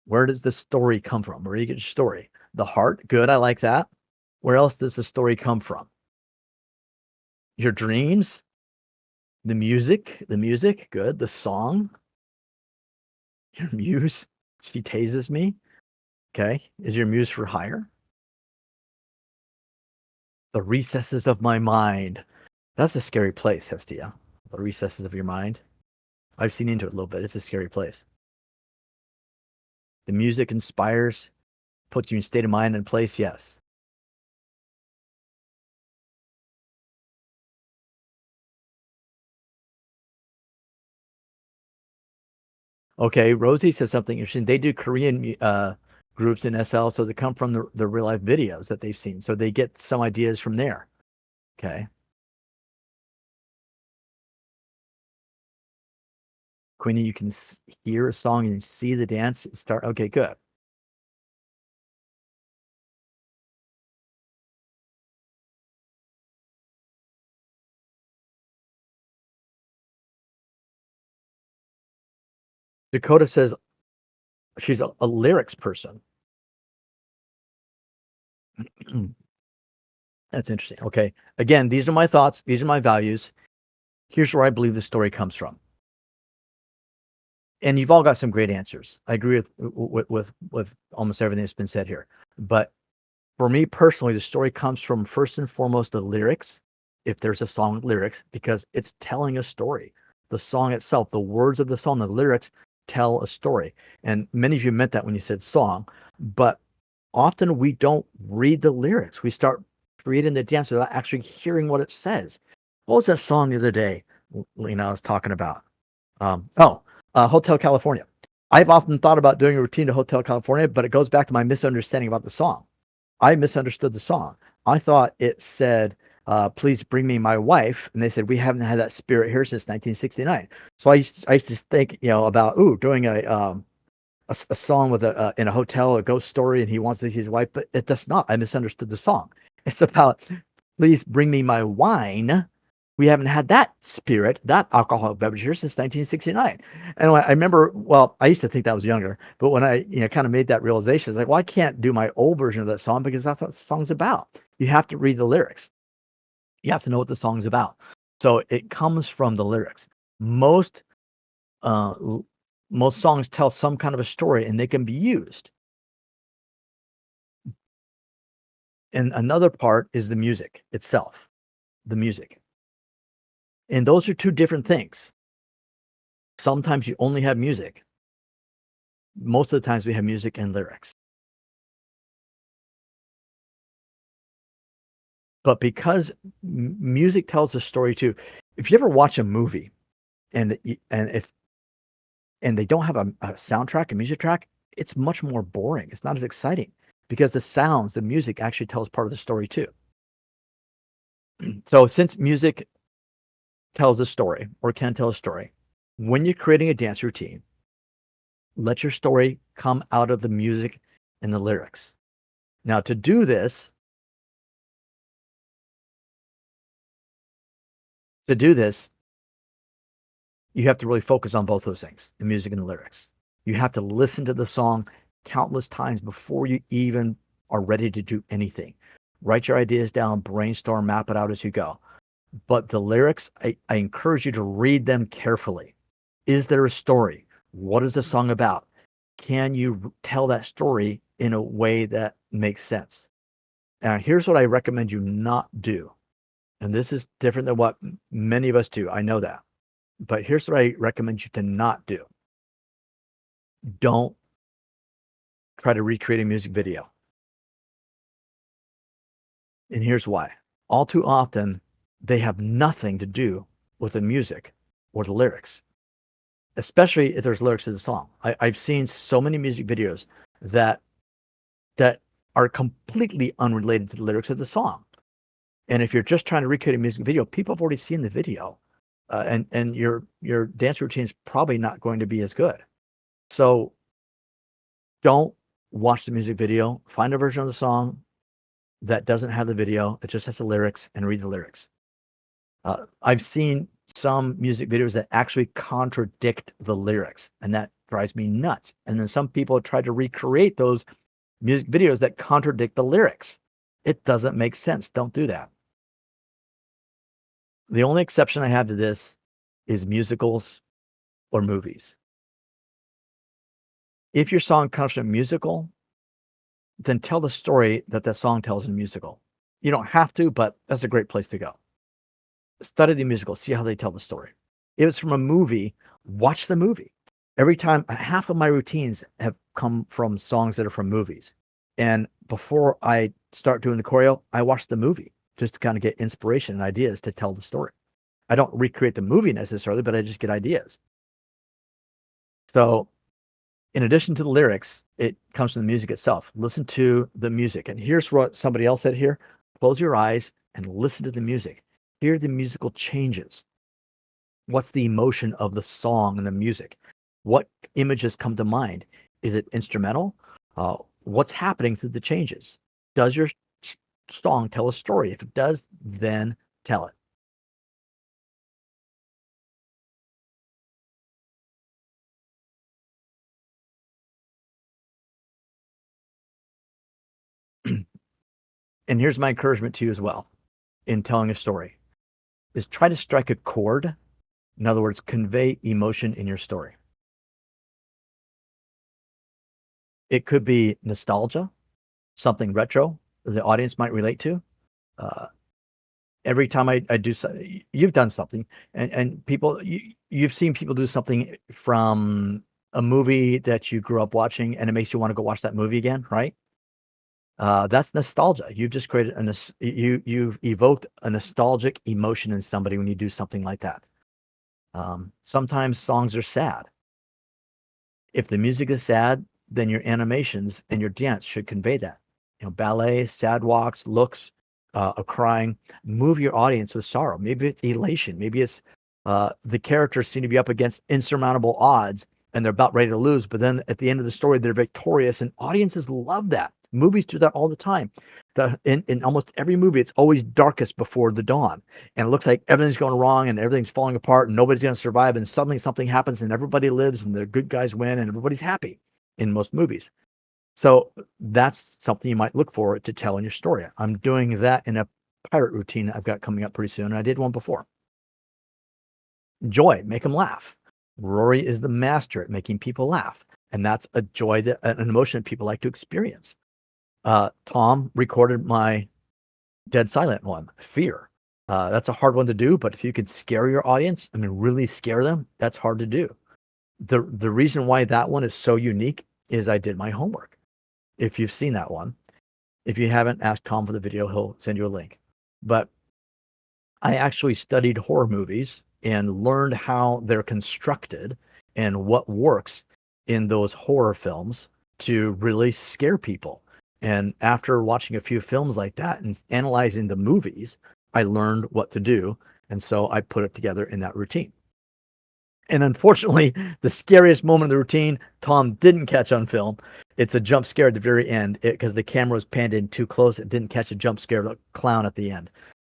Where does the story come from? Where do you get your story? The heart. Good. I like that. Where else does the story come from? Your dreams. The music. The music. Good. The song. Your muse. She tases me. Okay. Is your muse for hire? The recesses of my mind. That's a scary place, Hestia. The recesses of your mind. I've seen into it a little bit. It's a scary place. The music inspires, puts you in state of mind and place. Yes. Okay. Rosie says something interesting. They do Korean groups in SL, so they come from the real life videos that they've seen. So they get some ideas from there. Okay. Queenie, you can hear a song and see the dance start. Okay, good. Dakota says she's a lyrics person. That's interesting. Okay. Again, these are my thoughts. These are my values. Here's where I believe the story comes from. And you've all got some great answers. I agree with almost everything that's been said here. But for me personally, the story comes from first and foremost the lyrics, if there's a song with lyrics, because it's telling a story. The song itself, the words of the song, the lyrics tell a story. And many of you meant that when you said song, but often we don't read the lyrics. We start creating the dance without actually hearing what it says. What was that song the other day, Lena, I was talking about? Hotel California. I've often thought about doing a routine to Hotel California, but it goes back to my misunderstanding about the song. I misunderstood the song. I thought it said, please bring me my wife. And they said, we haven't had that spirit here since 1969. So I used to think, about, doing a song with in a hotel, a ghost story, and he wants to see his wife, but it does not. I misunderstood the song. It's about, please bring me my wine. We haven't had that spirit, that alcoholic beverage here since 1969. And I remember, well, I used to think that was younger, but when I, kind of made that realization, it's like, well, I can't do my old version of that song because that's what the song's about. You have to read the lyrics. You have to know what the song's about. So it comes from the lyrics. Most uh, most songs tell some kind of a story and they can be used. And another part is the music itself, the music. And those are two different things. Sometimes you only have music. Most of the times we have music and lyrics. But because music tells a story too, if you ever watch a movie and they don't have a soundtrack, a music track, it's much more boring. It's not as exciting because the sounds, the music actually tells part of the story too. So since music tells a story or can tell a story, when you're creating a dance routine, let your story come out of the music and the lyrics. Now, to do this, you have to really focus on both those things, the music and the lyrics. You have to listen to the song countless times before you even are ready to do anything. Write your ideas down, brainstorm, map it out as you go. But the lyrics, I encourage you to read them carefully. Is there a story? What is the song about? Can you tell that story in a way that makes sense? Now, here's what I recommend you not do. And this is different than what many of us do. I know that. But here's what I recommend you to not do. Don't try to recreate a music video. And here's why. All too often, they have nothing to do with the music or the lyrics, especially if there's lyrics to the song. I've seen so many music videos that are completely unrelated to the lyrics of the song. And if you're just trying to recreate a music video, people have already seen the video, and your dance routine is probably not going to be as good. So don't watch the music video. Find a version of the song that doesn't have the video. It just has the lyrics, and read the lyrics. I've seen some music videos that actually contradict the lyrics, and that drives me nuts. And then some people try to recreate those music videos that contradict the lyrics. It doesn't make sense. Don't do that. The only exception I have to this is musicals or movies. If your song comes from a musical, then tell the story that that song tells in a musical. You don't have to, but that's a great place to go. Study the musical, see how they tell the story. If it's from a movie, watch the movie. Every time, half of my routines have come from songs that are from movies. And before I start doing the choreo, I watch the movie just to kind of get inspiration and ideas to tell the story. I don't recreate the movie necessarily, but I just get ideas. So in addition to the lyrics, it comes from the music itself. Listen to the music. And here's what somebody else said here. Close your eyes and listen to the music. Hear the musical changes. What's the emotion of the song and the music? What images come to mind? Is it instrumental? What's happening through the changes? Does your song tell a story? If it does, then tell it. And here's my encouragement to you as well in telling a story is try to strike a chord. In other words, convey emotion in your story. It could be nostalgia, something retro the audience might relate to. Uh, every time I do so, you've done something, and people you've seen people do something from a movie that you grew up watching, and it makes you want to go watch that movie again, right? That's nostalgia. You've just created you've evoked a nostalgic emotion in somebody when you do something like that. Sometimes songs are sad. If the music is sad, then your animations and your dance should convey that. Ballet, sad walks, looks, a crying, move your audience with sorrow. Maybe it's elation. Maybe it's the characters seem to be up against insurmountable odds and they're about ready to lose. But then at the end of the story, they're victorious, and audiences love that. Movies do that all the time. In almost every movie, it's always darkest before the dawn, and it looks like everything's going wrong and everything's falling apart and nobody's going to survive. And suddenly something happens and everybody lives and the good guys win and everybody's happy in most movies. So that's something you might look for to tell in your story. I'm doing that in a pirate routine I've got coming up pretty soon. And I did one before. Joy, make them laugh. Rory is the master at making people laugh. And that's a joy, that an emotion that people like to experience. Tom recorded my dead silent one, fear. That's a hard one to do, but if you could scare your audience, I mean, really scare them, that's hard to do. The reason why that one is so unique is I did my homework. If you've seen that one, if you haven't, ask Tom for the video. He'll send you a link. But I actually studied horror movies and learned how they're constructed and what works in those horror films to really scare people. And after watching a few films like that and analyzing the movies, I learned what to do. And so I put it together in that routine. And unfortunately, the scariest moment of the routine, Tom didn't catch on film. It's a jump scare at the very end because the camera was panned in too close. It didn't catch a jump scare of a clown at the end.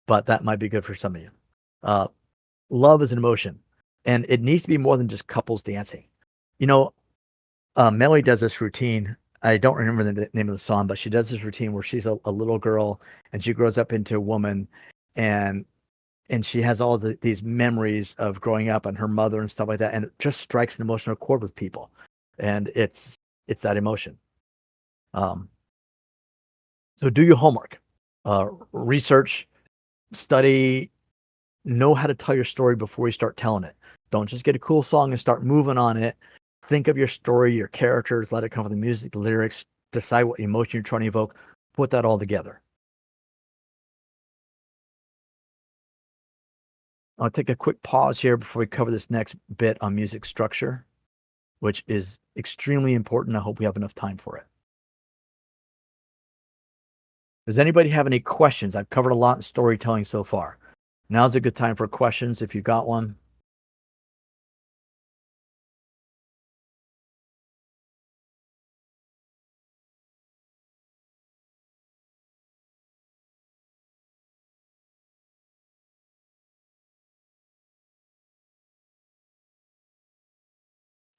But that might be good for some of you. Uh, love is an emotion, and it needs to be more than just couples dancing. You know, Melly does this routine. I don't remember the name of the song, but she does this routine where she's a little girl and she grows up into a woman, and she has all these memories of growing up and her mother and stuff like that, and it just strikes an emotional chord with people, and it's that emotion. Um, so do your homework, research, study, know how to tell your story before you start telling it. Don't just get a cool song and start moving on it. Think of your story, your characters, let it come from the music, the lyrics, decide what emotion you're trying to evoke, put that all together. I'll take a quick pause here before we cover this next bit on music structure, which is extremely important. I hope we have enough time for it. Does anybody have any questions? I've covered a lot in storytelling so far. Now's a good time for questions if you got one.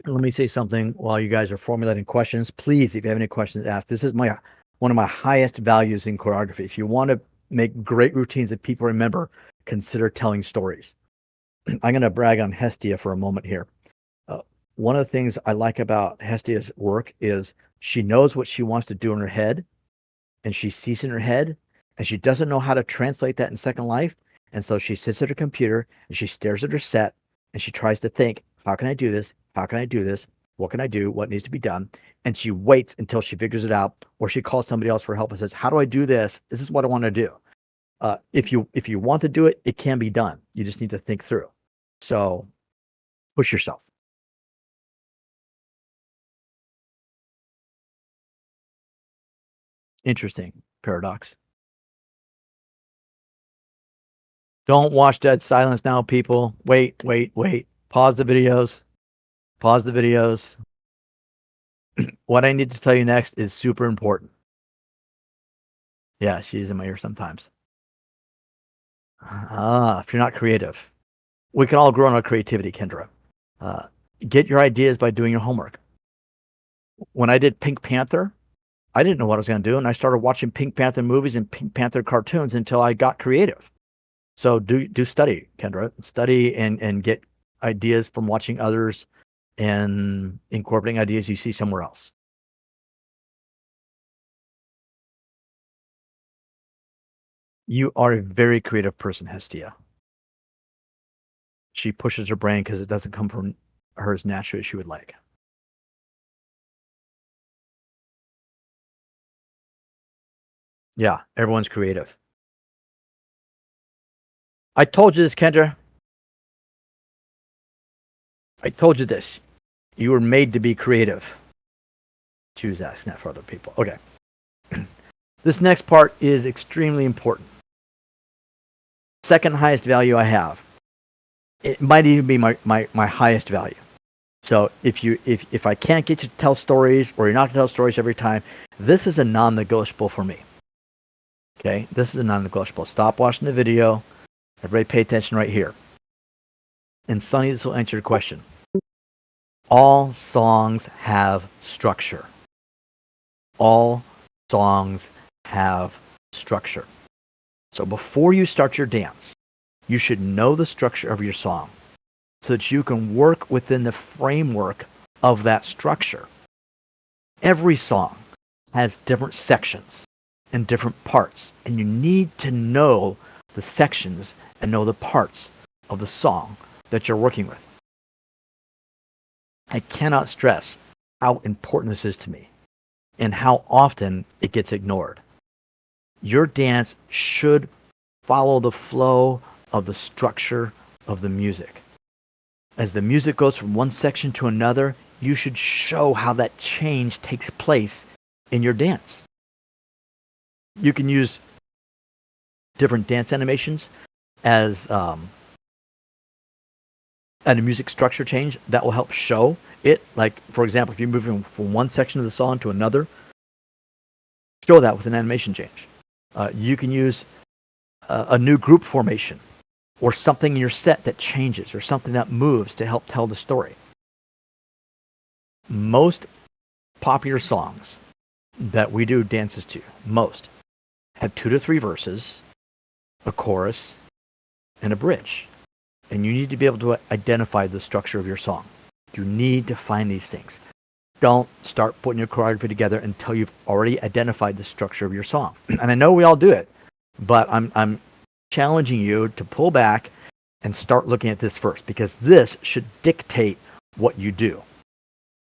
Let me say something while you guys are formulating questions. Please, if you have any questions, ask. This is one of my highest values in choreography. If you want to make great routines that people remember, consider telling stories. I'm going to brag on Hestia for a moment here. One of the things I like about Hestia's work is she knows what she wants to do in her head, and she sees in her head, and she doesn't know how to translate that in Second Life. And so she sits at her computer and she stares at her set and she tries to think, how can I do this? How can I do this? What can I do? What needs to be done? And she waits until she figures it out, or she calls somebody else for help and says, how do I do this? This is what I want to do. If you want to do it, it can be done. You just need to think through. So push yourself. Interesting paradox. Don't watch Dead Silence now, people. Wait, wait, wait. Pause the videos. Pause the videos. What I need to tell you next is super important. Yeah, she's in my ear sometimes. If you're not creative. We can all grow in our creativity, Kendra. Get your ideas by doing your homework. When I did Pink Panther, I didn't know what I was going to do, and I started watching Pink Panther movies and Pink Panther cartoons until I got creative. So do study, Kendra. Study and get ideas from watching others and incorporating ideas you see somewhere else. You are a very creative person, Hestia. She pushes her brain because it doesn't come from her as naturally as she would like. Yeah, everyone's creative. I told you this, Kendra. I told you this. You were made to be creative. Choose asking that for other people. Okay. This next part is extremely important. Second highest value I have. It might even be my highest value. So if I can't get you to tell stories or you're not going to tell stories every time, this is a non-negotiable for me. Okay? This is a non-negotiable. Stop watching the video. Everybody pay attention right here. And Sonny, this will answer your question. All songs have structure. All songs have structure. So before you start your dance, you should know the structure of your song so that you can work within the framework of that structure. Every song has different sections and different parts, and you need to know the sections and know the parts of the song that you're working with. I cannot stress how important this is to me and how often it gets ignored. Your dance should follow the flow of the structure of the music. As the music goes from one section to another, you should show how that change takes place in your dance. You can use different dance animations as and a music structure change that will help show it. Like, for example, if you're moving from one section of the song to another, show that with an animation change. You can use a new group formation or something in your set that changes or something that moves to help tell the story. Most popular songs that we do dances to, most, have 2 to 3 verses, a chorus, and a bridge. And you need to be able to identify the structure of your song. You need to find these things. Don't start putting your choreography together until you've already identified the structure of your song. And I know we all do it, but I'm challenging you to pull back and start looking at this first, because this should dictate what you do.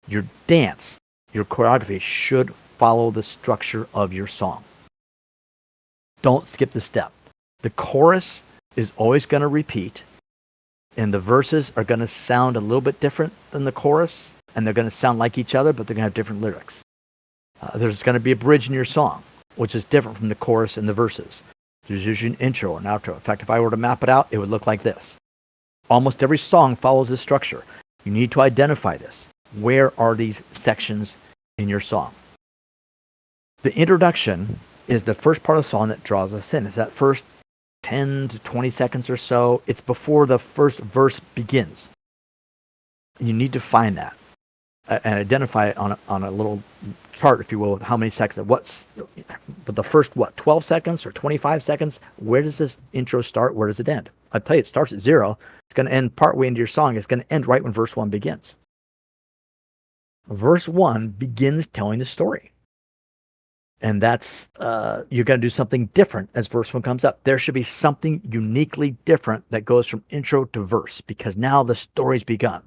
Your dance, your choreography should follow the structure of your song. Don't skip the step. The chorus is always going to repeat, and the verses are going to sound a little bit different than the chorus, and they're going to sound like each other, but they're going to have different lyrics. There's going to be a bridge in your song, which is different from the chorus and the verses. There's usually an intro or an outro. In fact, if I were to map it out, it would look like this. Almost every song follows this structure. You need to identify this. Where are these sections in your song? The introduction is the first part of the song that draws us in. It's that first 10 to 20 seconds or so. It's before the first verse begins. And you need to find that and identify it on a little chart, if you will, how many seconds. But the first 12 seconds or 25 seconds? Where does this intro start? Where does it end? I'll tell you, it starts at 0. It's going to end partway into your song. It's going to end right when verse 1 begins. Verse 1 begins telling the story. And that's, you're going to do something different as verse 1 comes up. There should be something uniquely different that goes from intro to verse, because now the story's begun.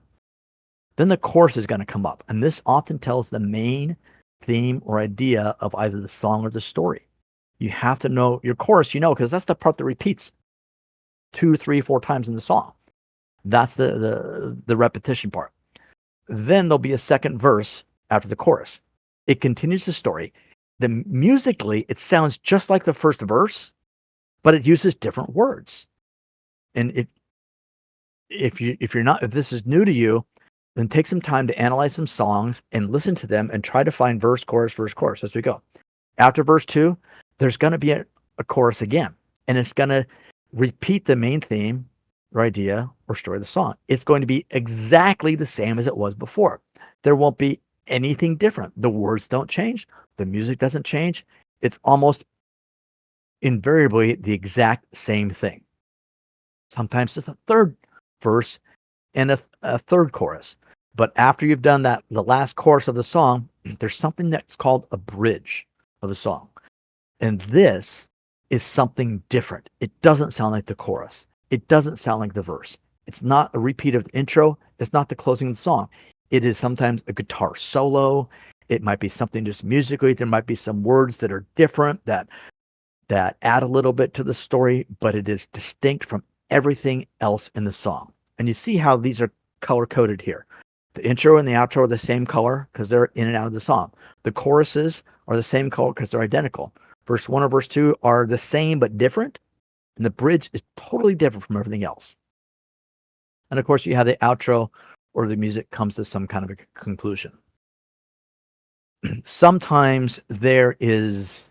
Then the chorus is going to come up, and this often tells the main theme or idea of either the song or the story. You have to know your chorus, because that's the part that repeats 2, 3, 4 times in the song. That's the repetition part. Then there'll be a second verse after the chorus. It continues the story. Then musically, it sounds just like the first verse, but it uses different words. And if this is new to you, then take some time to analyze some songs and listen to them and try to find verse, chorus as we go. After verse 2, there's going to be a chorus again, and it's going to repeat the main theme or idea or story of the song. It's going to be exactly the same as it was before. There won't be anything different. The words don't change, the music doesn't change. It's almost invariably the exact same thing. Sometimes it's a third verse and a third chorus. But after you've done that, the last chorus of the song, there's something that's called a bridge of the song. And this is something different. It doesn't sound like the chorus. It doesn't sound like the verse. It's not a repeat of the intro. It's not the closing of the song. It is sometimes a guitar solo. It might be something just musically. There might be some words that are different that add a little bit to the story, but it is distinct from everything else in the song. And you see how these are color coded here. The intro and the outro are the same color because they're in and out of the song. The choruses are the same color because they're identical. Verse 1 or verse 2 are the same but different, and the bridge is totally different from everything else. And of course, you have the outro or the music comes to some kind of a conclusion. Sometimes there is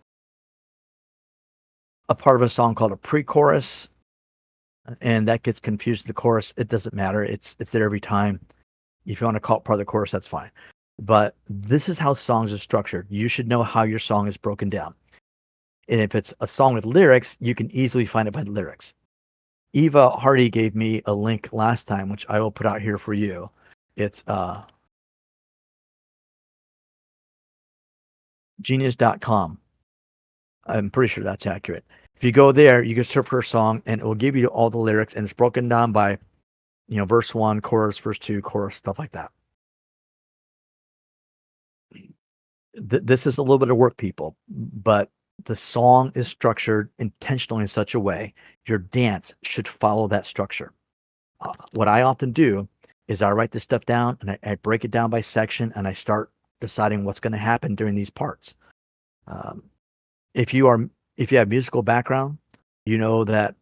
a part of a song called a pre-chorus, and that gets confused with the chorus. It doesn't matter. It's there every time. If you want to call it part of the chorus, that's fine. But this is how songs are structured. You should know how your song is broken down. And if it's a song with lyrics, you can easily find it by the lyrics. Eva Hardy gave me a link last time, which I will put out here for you. It's genius.com. I'm pretty sure that's accurate. If you go there, you can search for a song, and it will give you all the lyrics, and it's broken down by, verse 1, chorus, verse 2, chorus, stuff like that. This is a little bit of work, people, but the song is structured intentionally in such a way your dance should follow that structure. What I often do is I write this stuff down and I break it down by section and I start deciding what's going to happen during these parts. If you have musical background, you know that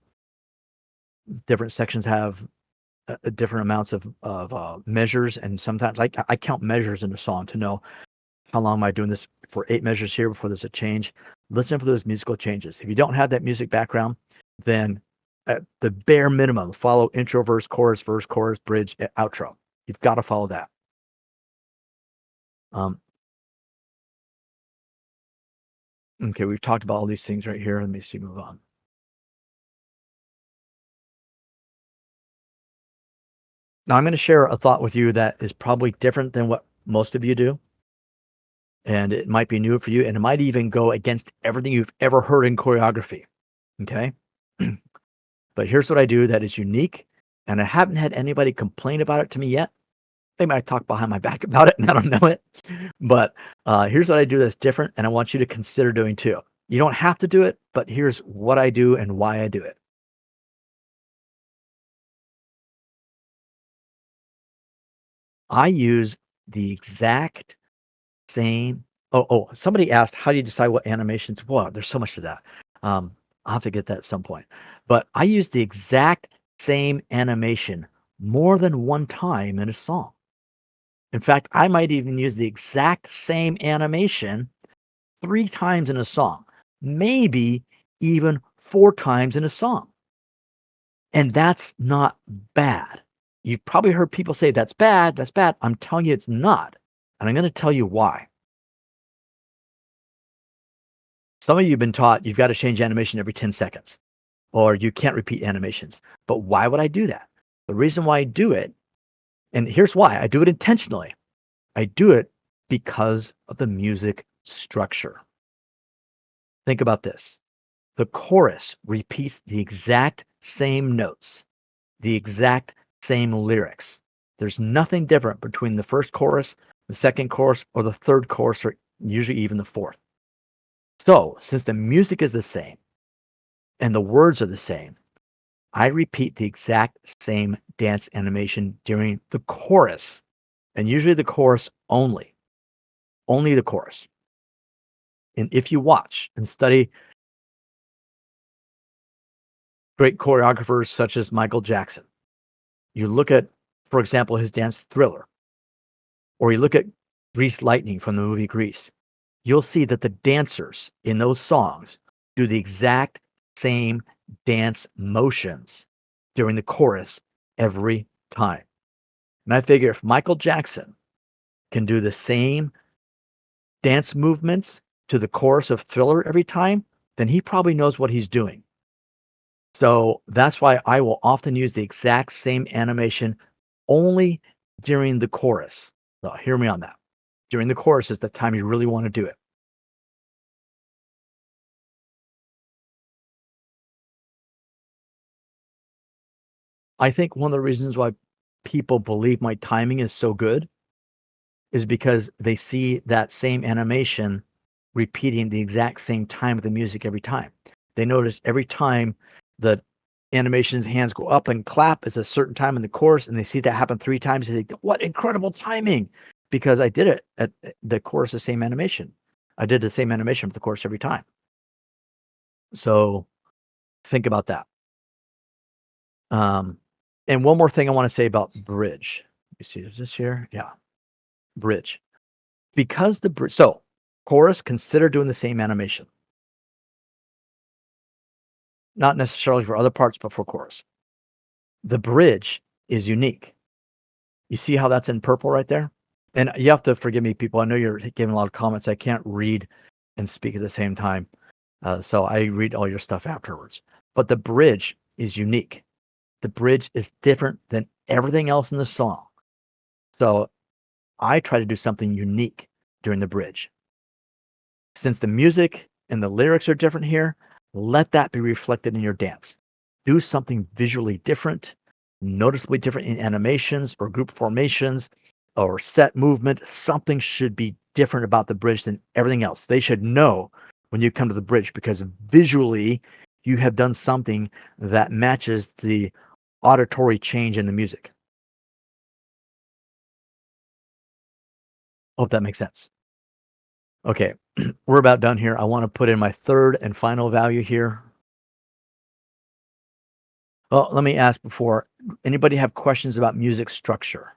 different sections have different amounts of measures, and sometimes I count measures in a song to know how long am I doing this for 8 measures here before there's a change. Listen for those musical changes. If you don't have that music background, then at the bare minimum, follow intro, verse, chorus, bridge, outro. You've got to follow that. Okay, we've talked about all these things right here. Let me see, move on. Now I'm going to share a thought with you that is probably different than what most of you do. And it might be new for you, and it might even go against everything you've ever heard in choreography. Okay? But here's what I do that is unique, and I haven't had anybody complain about it to me yet. They might talk behind my back about it, and I don't know it. But here's what I do that's different, and I want you to consider doing too. You don't have to do it, but here's what I do and why I do it. I use the exact same. Somebody asked, how do you decide what animations? Well, there's so much to that. I'll have to get that at some point. But I use the exact same animation more than one time in a song. In fact, I might even use the exact same animation 3 times in a song, maybe even 4 times in a song. And that's not bad. You've probably heard people say that's bad, that's bad. I'm telling you it's not. And I'm going to tell you why. Some of you have been taught you've got to change animation every 10 seconds, or you can't repeat animations. But why would I do that? The reason why I do it, and here's why I do it intentionally. I do it because of the music structure. Think about this. The chorus repeats the exact same notes, the exact same lyrics. There's nothing different between the first chorus, the second chorus, or the third chorus, or usually even the fourth. So, since the music is the same and the words are the same, I repeat the exact same dance animation during the chorus, and usually the chorus only the chorus. And if you watch and study great choreographers such as Michael Jackson, you look at, for example, his dance Thriller, or you look at Grease Lightning from the movie Grease, you'll see that the dancers in those songs do the exact same dance motions during the chorus every time. And I figure if Michael Jackson can do the same dance movements to the chorus of Thriller every time, then he probably knows what he's doing. So that's why I will often use the exact same animation only during the chorus. So hear me on that. During the chorus is the time you really want to do it. I think one of the reasons why people believe my timing is so good is because they see that same animation repeating the exact same time of the music every time. They notice every time the animation's hands go up and clap is a certain time in the chorus, and they see that happen 3 times. They think, "What incredible timing!" Because I did it at the chorus, the same animation. I did the same animation for the chorus every time. So think about that. Um, and one more thing I want to say about bridge. You see, is this here? Yeah, bridge. Because the bridge. So chorus, consider doing the same animation. Not necessarily for other parts, but for chorus. The bridge is unique. You see how that's in purple right there? And you have to forgive me, people. I know you're giving a lot of comments. I can't read and speak at the same time. So I read all your stuff afterwards. But the bridge is unique. The bridge is different than everything else in the song. So I try to do something unique during the bridge. Since the music and the lyrics are different here, let that be reflected in your dance. Do something visually different, noticeably different in animations or group formations or set movement. Something should be different about the bridge than everything else. They should know when you come to the bridge because visually you have done something that matches the auditory change in the music. Hope that makes sense. Okay, we're about done here. I want to put in my third and final value here. Well, let me ask before anybody have questions about music structure?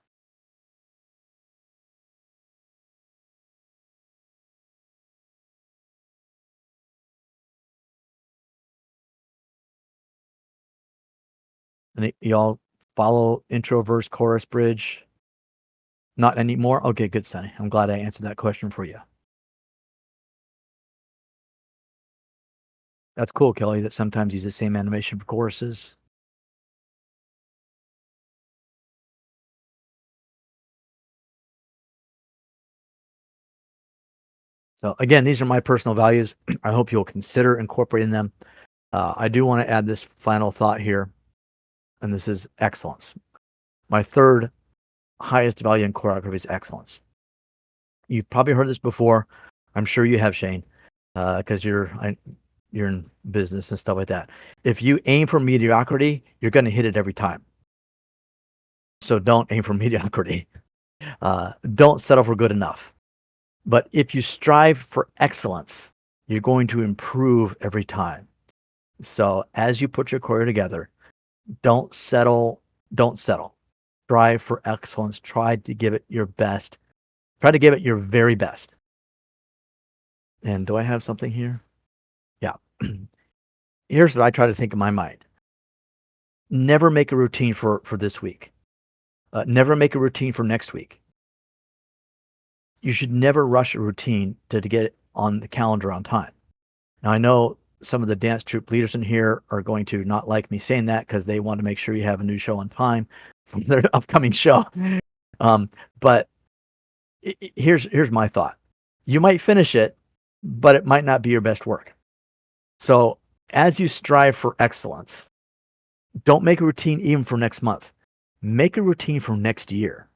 And y'all follow intro, verse, chorus, bridge? Not anymore? Okay, good, Sonny. I'm glad I answered that question for you. That's cool, Kelly, that sometimes use the same animation for choruses. So again, these are my personal values. I hope you'll consider incorporating them. I do want to add this final thought here, and this is excellence. My third highest value in choreography is excellence. You've probably heard this before. I'm sure you have, Shane, because you're in business and stuff like that. If you aim for mediocrity, you're going to hit it every time. So don't aim for mediocrity. Don't settle for good enough. But if you strive for excellence, you're going to improve every time. So as you put your choreo together, don't settle. Don't settle. Strive for excellence. Try to give it your best. Try to give it your very best. And do I have something here? Yeah. Here's what I try to think in my mind. Never make a routine for this week. Never make a routine for next week. You should never rush a routine to get it on the calendar on time. Now, I know some of the dance troupe leaders in here are going to not like me saying that because they want to make sure you have a new show on time from their upcoming show. But here's my thought. You might finish it, but it might not be your best work. So as you strive for excellence, don't make a routine even for next month. Make a routine for next year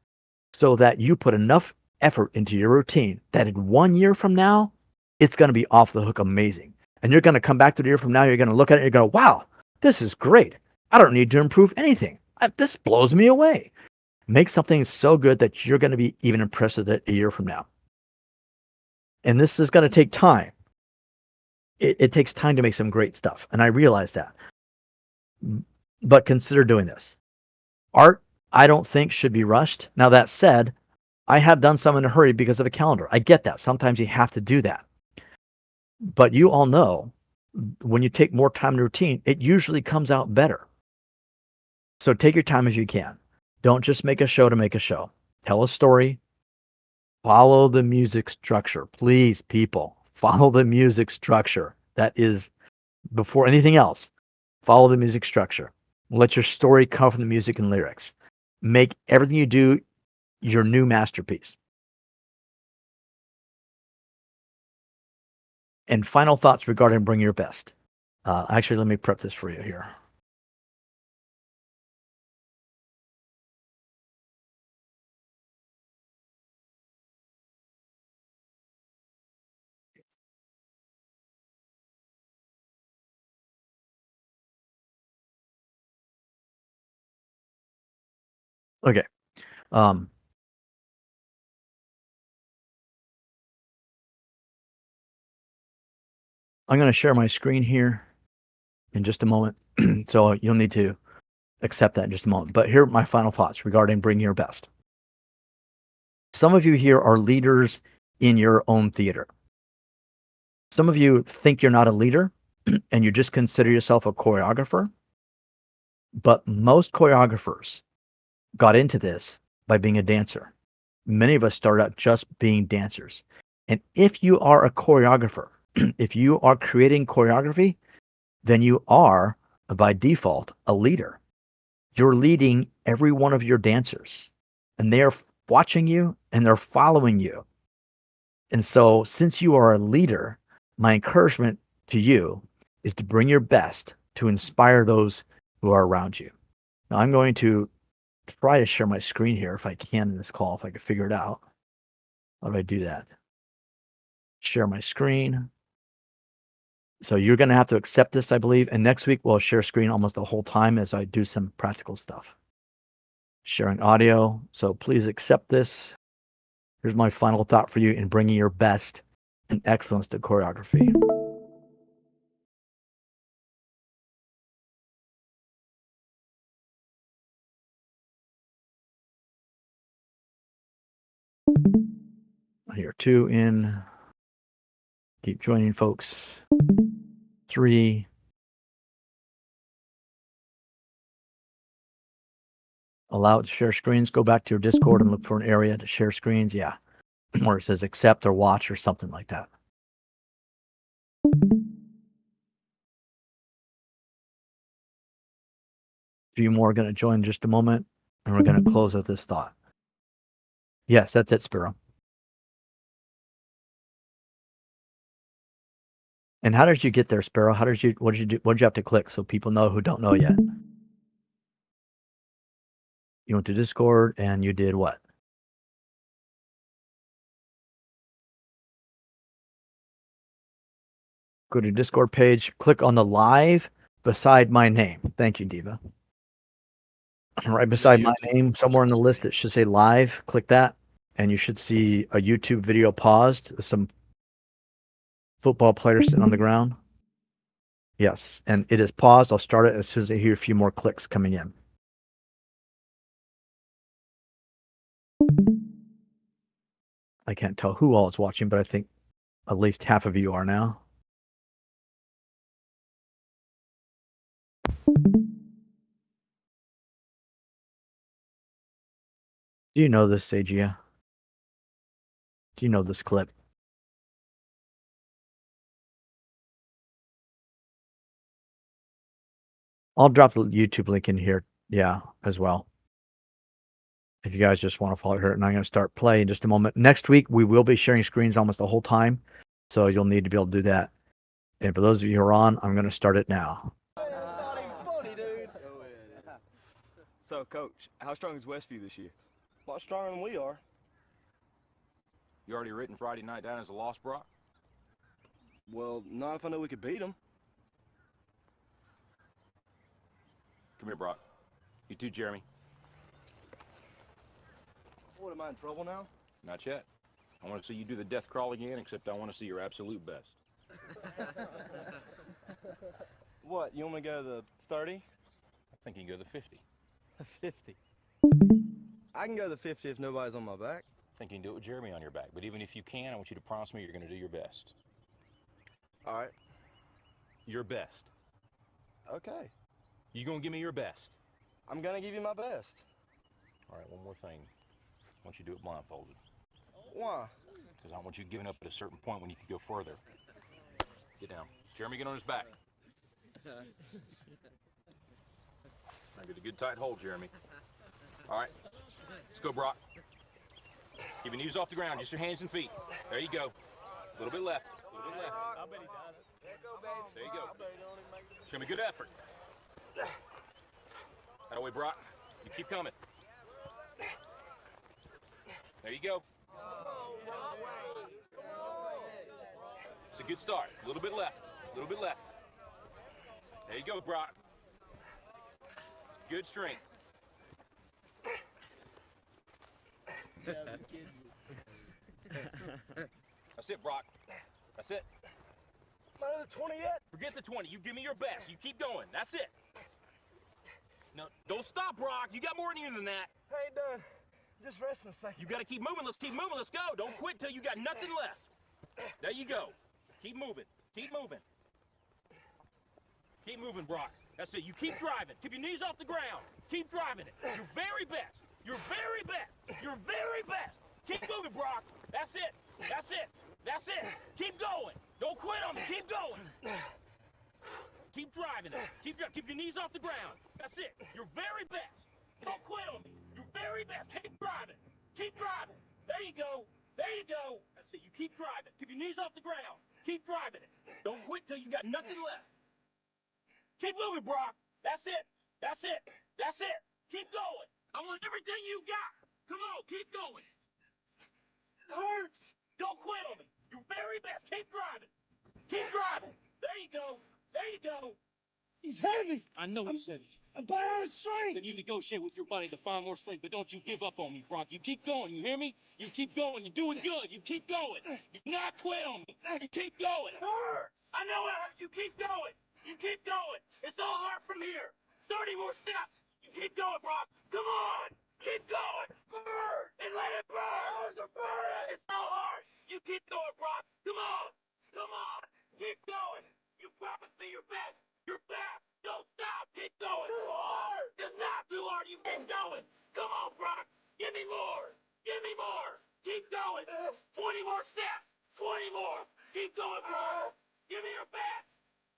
so that you put enough effort into your routine that in 1 year from now, it's going to be off the hook amazing. And you're going to come back to the year from now, you're going to look at it and you're going to, wow, this is great. I don't need to improve anything. This blows me away. Make something so good that you're going to be even impressed with it a year from now. And this is going to take time. It takes time to make some great stuff. And I realize that. But consider doing this. Art, I don't think should be rushed. Now, that said, I have done some in a hurry because of a calendar. I get that. Sometimes you have to do that. But you all know when you take more time to routine, it usually comes out better. So take your time as you can. Don't just make a show to make a show. Tell a story, Follow the music structure. Please, people, follow the music structure. That is, before anything else, follow the music structure. Let your story come from the music and lyrics. Make everything you do your new masterpiece. And final thoughts regarding Bring Your Best. Actually, let me prep this for you here. Okay. Um, I'm going to share my screen here in just a moment. So you'll need to accept that in just a moment. But here are my final thoughts regarding Bring Your Best. Some of you here are leaders in your own theater. Some of you think you're not a leader and you just consider yourself a choreographer. But most choreographers got into this by being a dancer. Many of us started out just being dancers. And if you are a choreographer, if you are creating choreography, then you are, by default, a leader. You're leading every one of your dancers, and they are watching you and they're following you. And so, since you are a leader, my encouragement to you is to bring your best to inspire those who are around you. Now, I'm going to try to share my screen here if I can in this call, if I can figure it out. How do I do that? Share my screen. So you're going to have to accept this, I believe. And next week, we'll share screen almost the whole time as I do some practical stuff. Sharing audio. So please accept this. Here's my final thought for you in bringing your best and excellence to choreography. Here, 2 in. Keep joining, folks. 3. Allow it to share screens. Go back to your Discord and look for an area to share screens. Yeah. Where it says accept or watch or something like that. A few more are going to join in just a moment, and we're going to close with this thought. Yes, that's it, Spiro. And how did you get there, Sparrow? What did you do? What did you have to click so people know who don't know yet? You went to Discord and you did what? Go to Discord page, click on the live beside my name. Thank you, Diva. Right beside my name, somewhere in the list that should say live, click that, and you should see a YouTube video paused with some football players sitting on the ground. Yes, and it is paused. I'll start it as soon as I hear a few more clicks coming in. I can't tell who all is watching, but I think at least half of you are now. Do you know this, Sagia? Do you know this clip? I'll drop the YouTube link in here, yeah, as well. If you guys just want to follow her, and I'm going to start play in just a moment. Next week, we will be sharing screens almost the whole time, so you'll need to be able to do that. And for those of you who are on, I'm going to start it now. It's not even funny, dude. So, Coach, how strong is Westview this year? A lot stronger than we are. You already written Friday night down as a loss, Brock? Well, not if I know we could beat them. Come here, Brock. You too, Jeremy. What, am I in trouble now? Not yet. I want to see you do the death crawl again, except I want to see your absolute best. What, you want me to go to the 30? I think you can go the 50. 50. I can go the 50 if nobody's on my back. I think you can do it with Jeremy on your back. But even if you can, I want you to promise me you're going to do your best. All right. Your best. Okay. You going to give me your best? I'm going to give you my best. All right, one more thing. I want you to do it blindfolded. Why? Because I don't want you giving up at a certain point when you can go further. Get down. Jeremy, get on his back. Now get a good tight hold, Jeremy. All right. Let's go, Brock. Keep your knees off the ground, just your hands and feet. There you go. A little bit left. A little bit left. I bet he does it. There you go. Show me good effort. That way, Brock. You keep coming. There you go. It's a good start. A little bit left. A little bit left. There you go, Brock. Good strength. That's it, Brock. That's it. Not at the 20 yet? Forget the 20. You give me your best. You keep going. That's it. No, don't stop, Brock. You got more in you than that. I ain't done. Just resting a second. You got to keep moving. Let's keep moving. Let's go. Don't quit till you got nothing left. There you go. Keep moving. Keep moving. Keep moving, Brock. That's it. You keep driving. Keep your knees off the ground. Keep driving it. Your very best. Your very best. Your very best. Keep moving, Brock. That's it. That's it. That's it. Keep going. Don't quit on me. Keep going. Keep driving it. Keep your knees off the ground. That's it. Your very best. Don't quit on me. Your very best. Keep driving. Keep driving. There you go. There you go. That's it. You keep driving. Keep your knees off the ground. Keep driving it. Don't quit till you got nothing left. Keep moving, Brock. That's it. That's it. That's it. Keep going. I want everything you got. Come on, keep going. It hurts. Don't quit on me. Your very best. Keep driving. Keep driving. There you go. There you go. He's heavy. I know you said it. I'm by out of strength. Then you negotiate with your body to find more strength, but don't you give up on me, Brock. You keep going, you hear me? You keep going. You're doing good. You keep going. You not quit on me. You keep going. I know it hurts. You keep going. You keep going. It's all hard from here. 30 more steps. You keep going, Brock. Come on. Keep going. Burn. And let it burn. It's so hard. You keep going, Brock. Come on. Come on. Keep going. You promised me your best. Your best. Don't stop. Keep going. Too hard. It's not too hard. You keep going. Come on, Brock. Give me more. Give me more. Keep going. 20 more steps. 20 more. Keep going, Brock. Give me your best.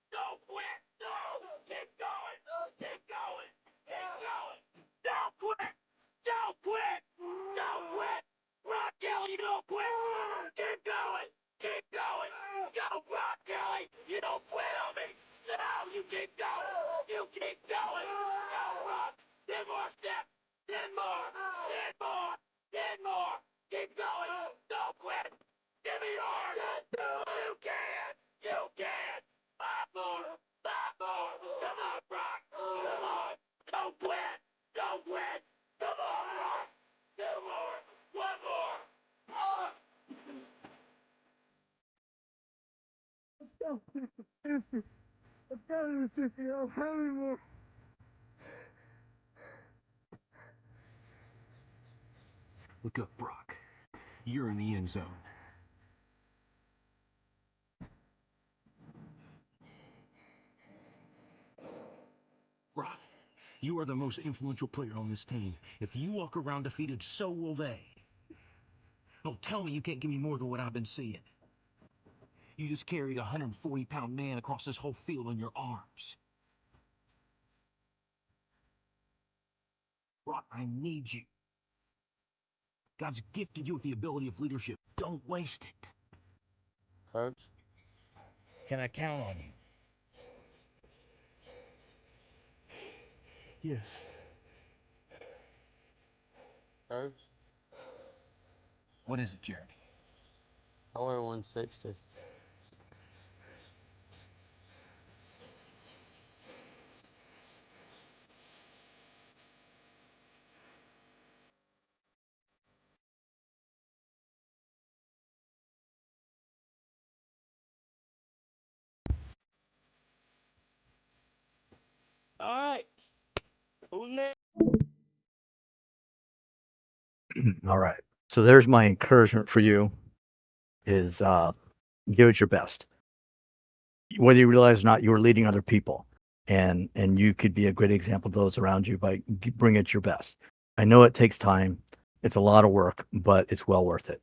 Don't quit. No. Keep going. Keep going. Keep going. Don't quit. Don't quit. Don't quit. Brock Kelly, don't quit. Keep going. Keep going. Go, Brock Kelly. You don't quit on me. No, you keep going. You keep going. Go, Brock. 10 more steps. 10 more. 10 more. 10 more. Keep going. Don't quit. Give me yours. You can. You can. 5 more. 5 more. Come on, Brock. Come on. Don't quit. Don't quit. Come on, Brock. 2 more. 1 more. I'm down to 50. I'm heavy more. Look up, Brock. You're in the end zone. Brock, you are the most influential player on this team. If you walk around defeated, so will they. Don't tell me you can't give me more than what I've been seeing. You just carried a 140-pound man across this whole field in your arms. Brock, I need you. God's gifted you with the ability of leadership. Don't waste it. Coach? Can I count on you? Yes. Coach? What is it, Jeremy? I wear 160. All right. Who's next? All right. So there's my encouragement for you is give it your best. Whether you realize or not, you're leading other people. And you could be a great example to those around you by bringing it your best. I know it takes time. It's a lot of work, but it's well worth it.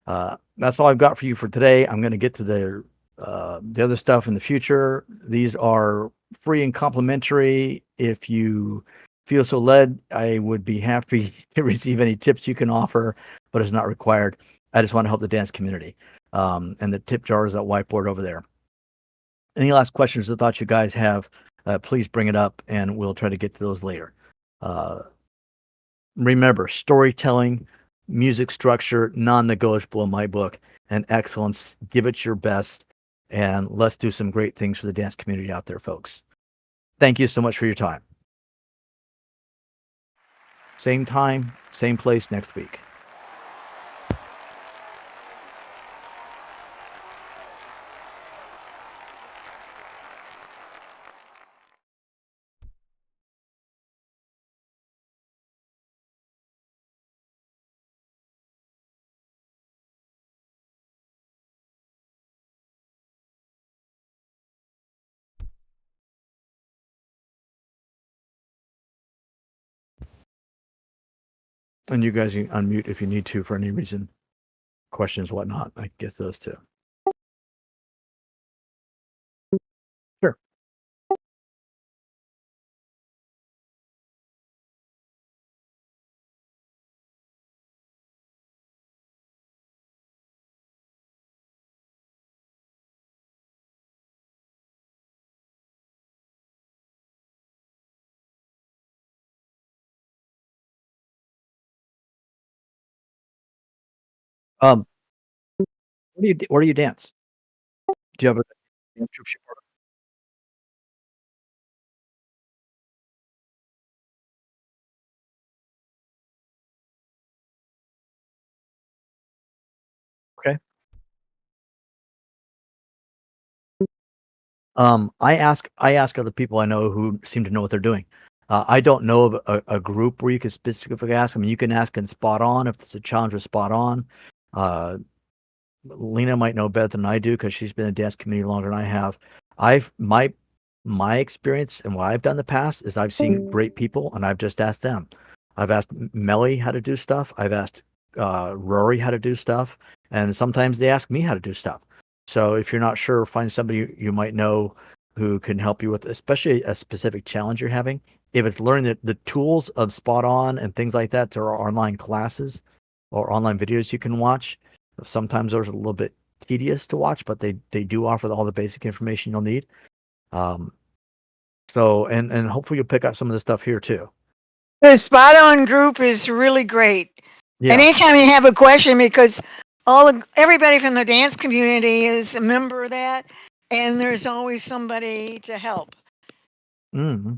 That's all I've got for you for today. I'm going to get to the other stuff in the future. These are free and complimentary. If you feel so led, I would be happy to receive any tips you can offer, but it's not required. I just want to help the dance community. And the tip jar is that whiteboard over there. Any last questions or thoughts you guys have, please bring it up, and we'll try to get to those later. Remember, storytelling, music structure, non-negotiable in my book, and excellence. Give it your best, and let's do some great things for the dance community out there, folks. Thank you so much for your time. Same time, same place next week. And you guys can unmute if you need to for any reason. Questions, whatnot. I get those too. Sure. Um, where do you dance? Do you have a dance troupe you're part of? Okay. I ask other people I know who seem to know what they're doing. I don't know of a group where you can specifically ask. I mean, you can ask in Spot On if it's a challenge with Spot On. Uh, Lena might know better than I do because she's been in the dance community longer than I have. I've my experience and what I've done in the past is I've seen great people and I've just asked them. I've asked Melly how to do stuff. I've asked Rory how to do stuff, and sometimes they ask me how to do stuff. So if you're not sure, find somebody you might know who can help you with, especially a specific challenge you're having. If it's learning the tools of Spot On and things like that, there are online classes or online videos you can watch. Sometimes those are a little bit tedious to watch, but they do offer all the basic information you'll need. So and hopefully you'll pick up some of the stuff here too. The Spot On group is really great. Yeah. Anytime you have a question, because everybody from the dance community is a member of that, and there's always somebody to help. Mm-hmm.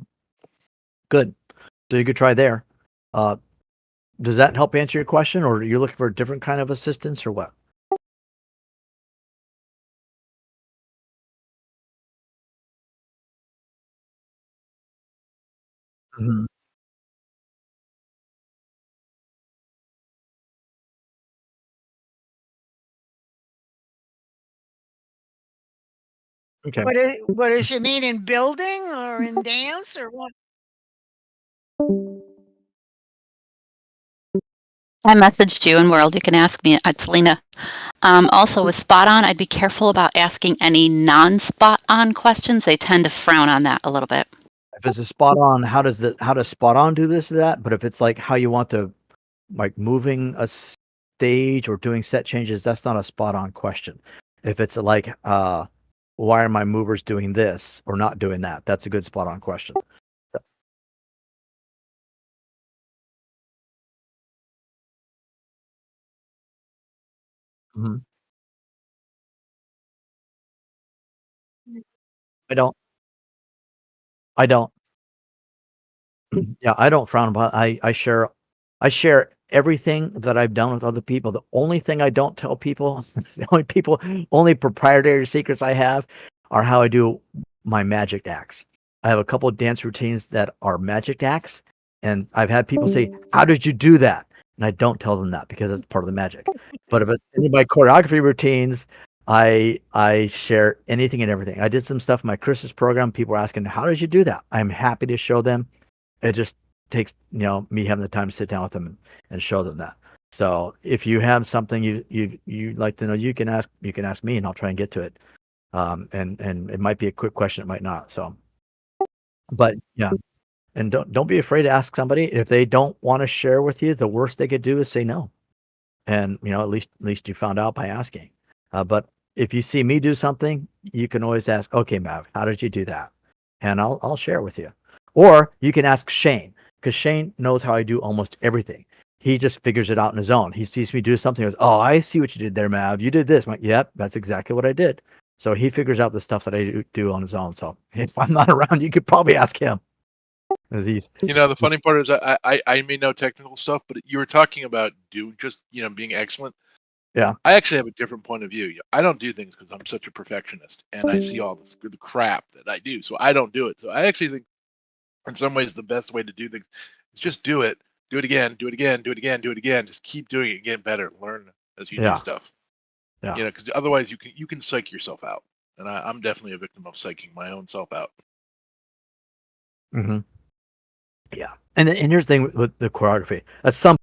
Good. So you could try there. Does that help answer your question, or are you looking for a different kind of assistance, or what? Mm-hmm. Okay. What does you mean in building or in dance or what? I messaged you in World. You can ask me. It's Lena. Also, with Spot On, I'd be careful about asking any non-Spot On questions. They tend to frown on that a little bit. If it's a Spot On, how does Spot On do this or that? But if it's like how you want to, like moving a stage or doing set changes, that's not a Spot On question. If it's like why are my movers doing this or not doing that, that's a good Spot On question. Mm-hmm. I don't. I don't. Yeah, I don't frown upon. I share everything that I've done with other people. The only thing I don't tell people, only proprietary secrets I have are how I do my magic acts. I have a couple of dance routines that are magic acts, and I've had people say, "How did you do that?" And I don't tell them that because it's part of the magic. But if it's any of my choreography routines, I share anything and everything. I did some stuff in my Christmas program. People were asking, "How did you do that?" I'm happy to show them. It just takes me having the time to sit down with them and show them that. So if you have something you'd like to know, you can ask me, and I'll try and get to it. And it might be a quick question, it might not. So, but yeah, and don't be afraid to ask somebody. If they don't want to share with you, the worst they could do is say no. And at least you found out by asking. But if you see me do something, you can always ask, okay, Mav, how did you do that? And I'll share with you. Or you can ask Shane, because Shane knows how I do almost everything. He just figures it out on his own. He sees me do something, he goes, oh, I see what you did there, Mav. You did this. I'm like, yep, that's exactly what I did. So he figures out the stuff that I do on his own. So if I'm not around, you could probably ask him. 'Cause The funny part is I may know technical stuff, but you were talking about being excellent. Yeah. I actually have a different point of view. I don't do things because I'm such a perfectionist, and I see all the crap that I do, so I don't do it. So I actually think, in some ways, the best way to do things is just do it again, do it again, do it again, do it again. Just keep doing it, get better, learn as you Yeah. do stuff. Yeah. Because otherwise you can psych yourself out, and I'm definitely a victim of psyching my own self out. Mm-hmm. Yeah. And here's the thing with the choreography. At some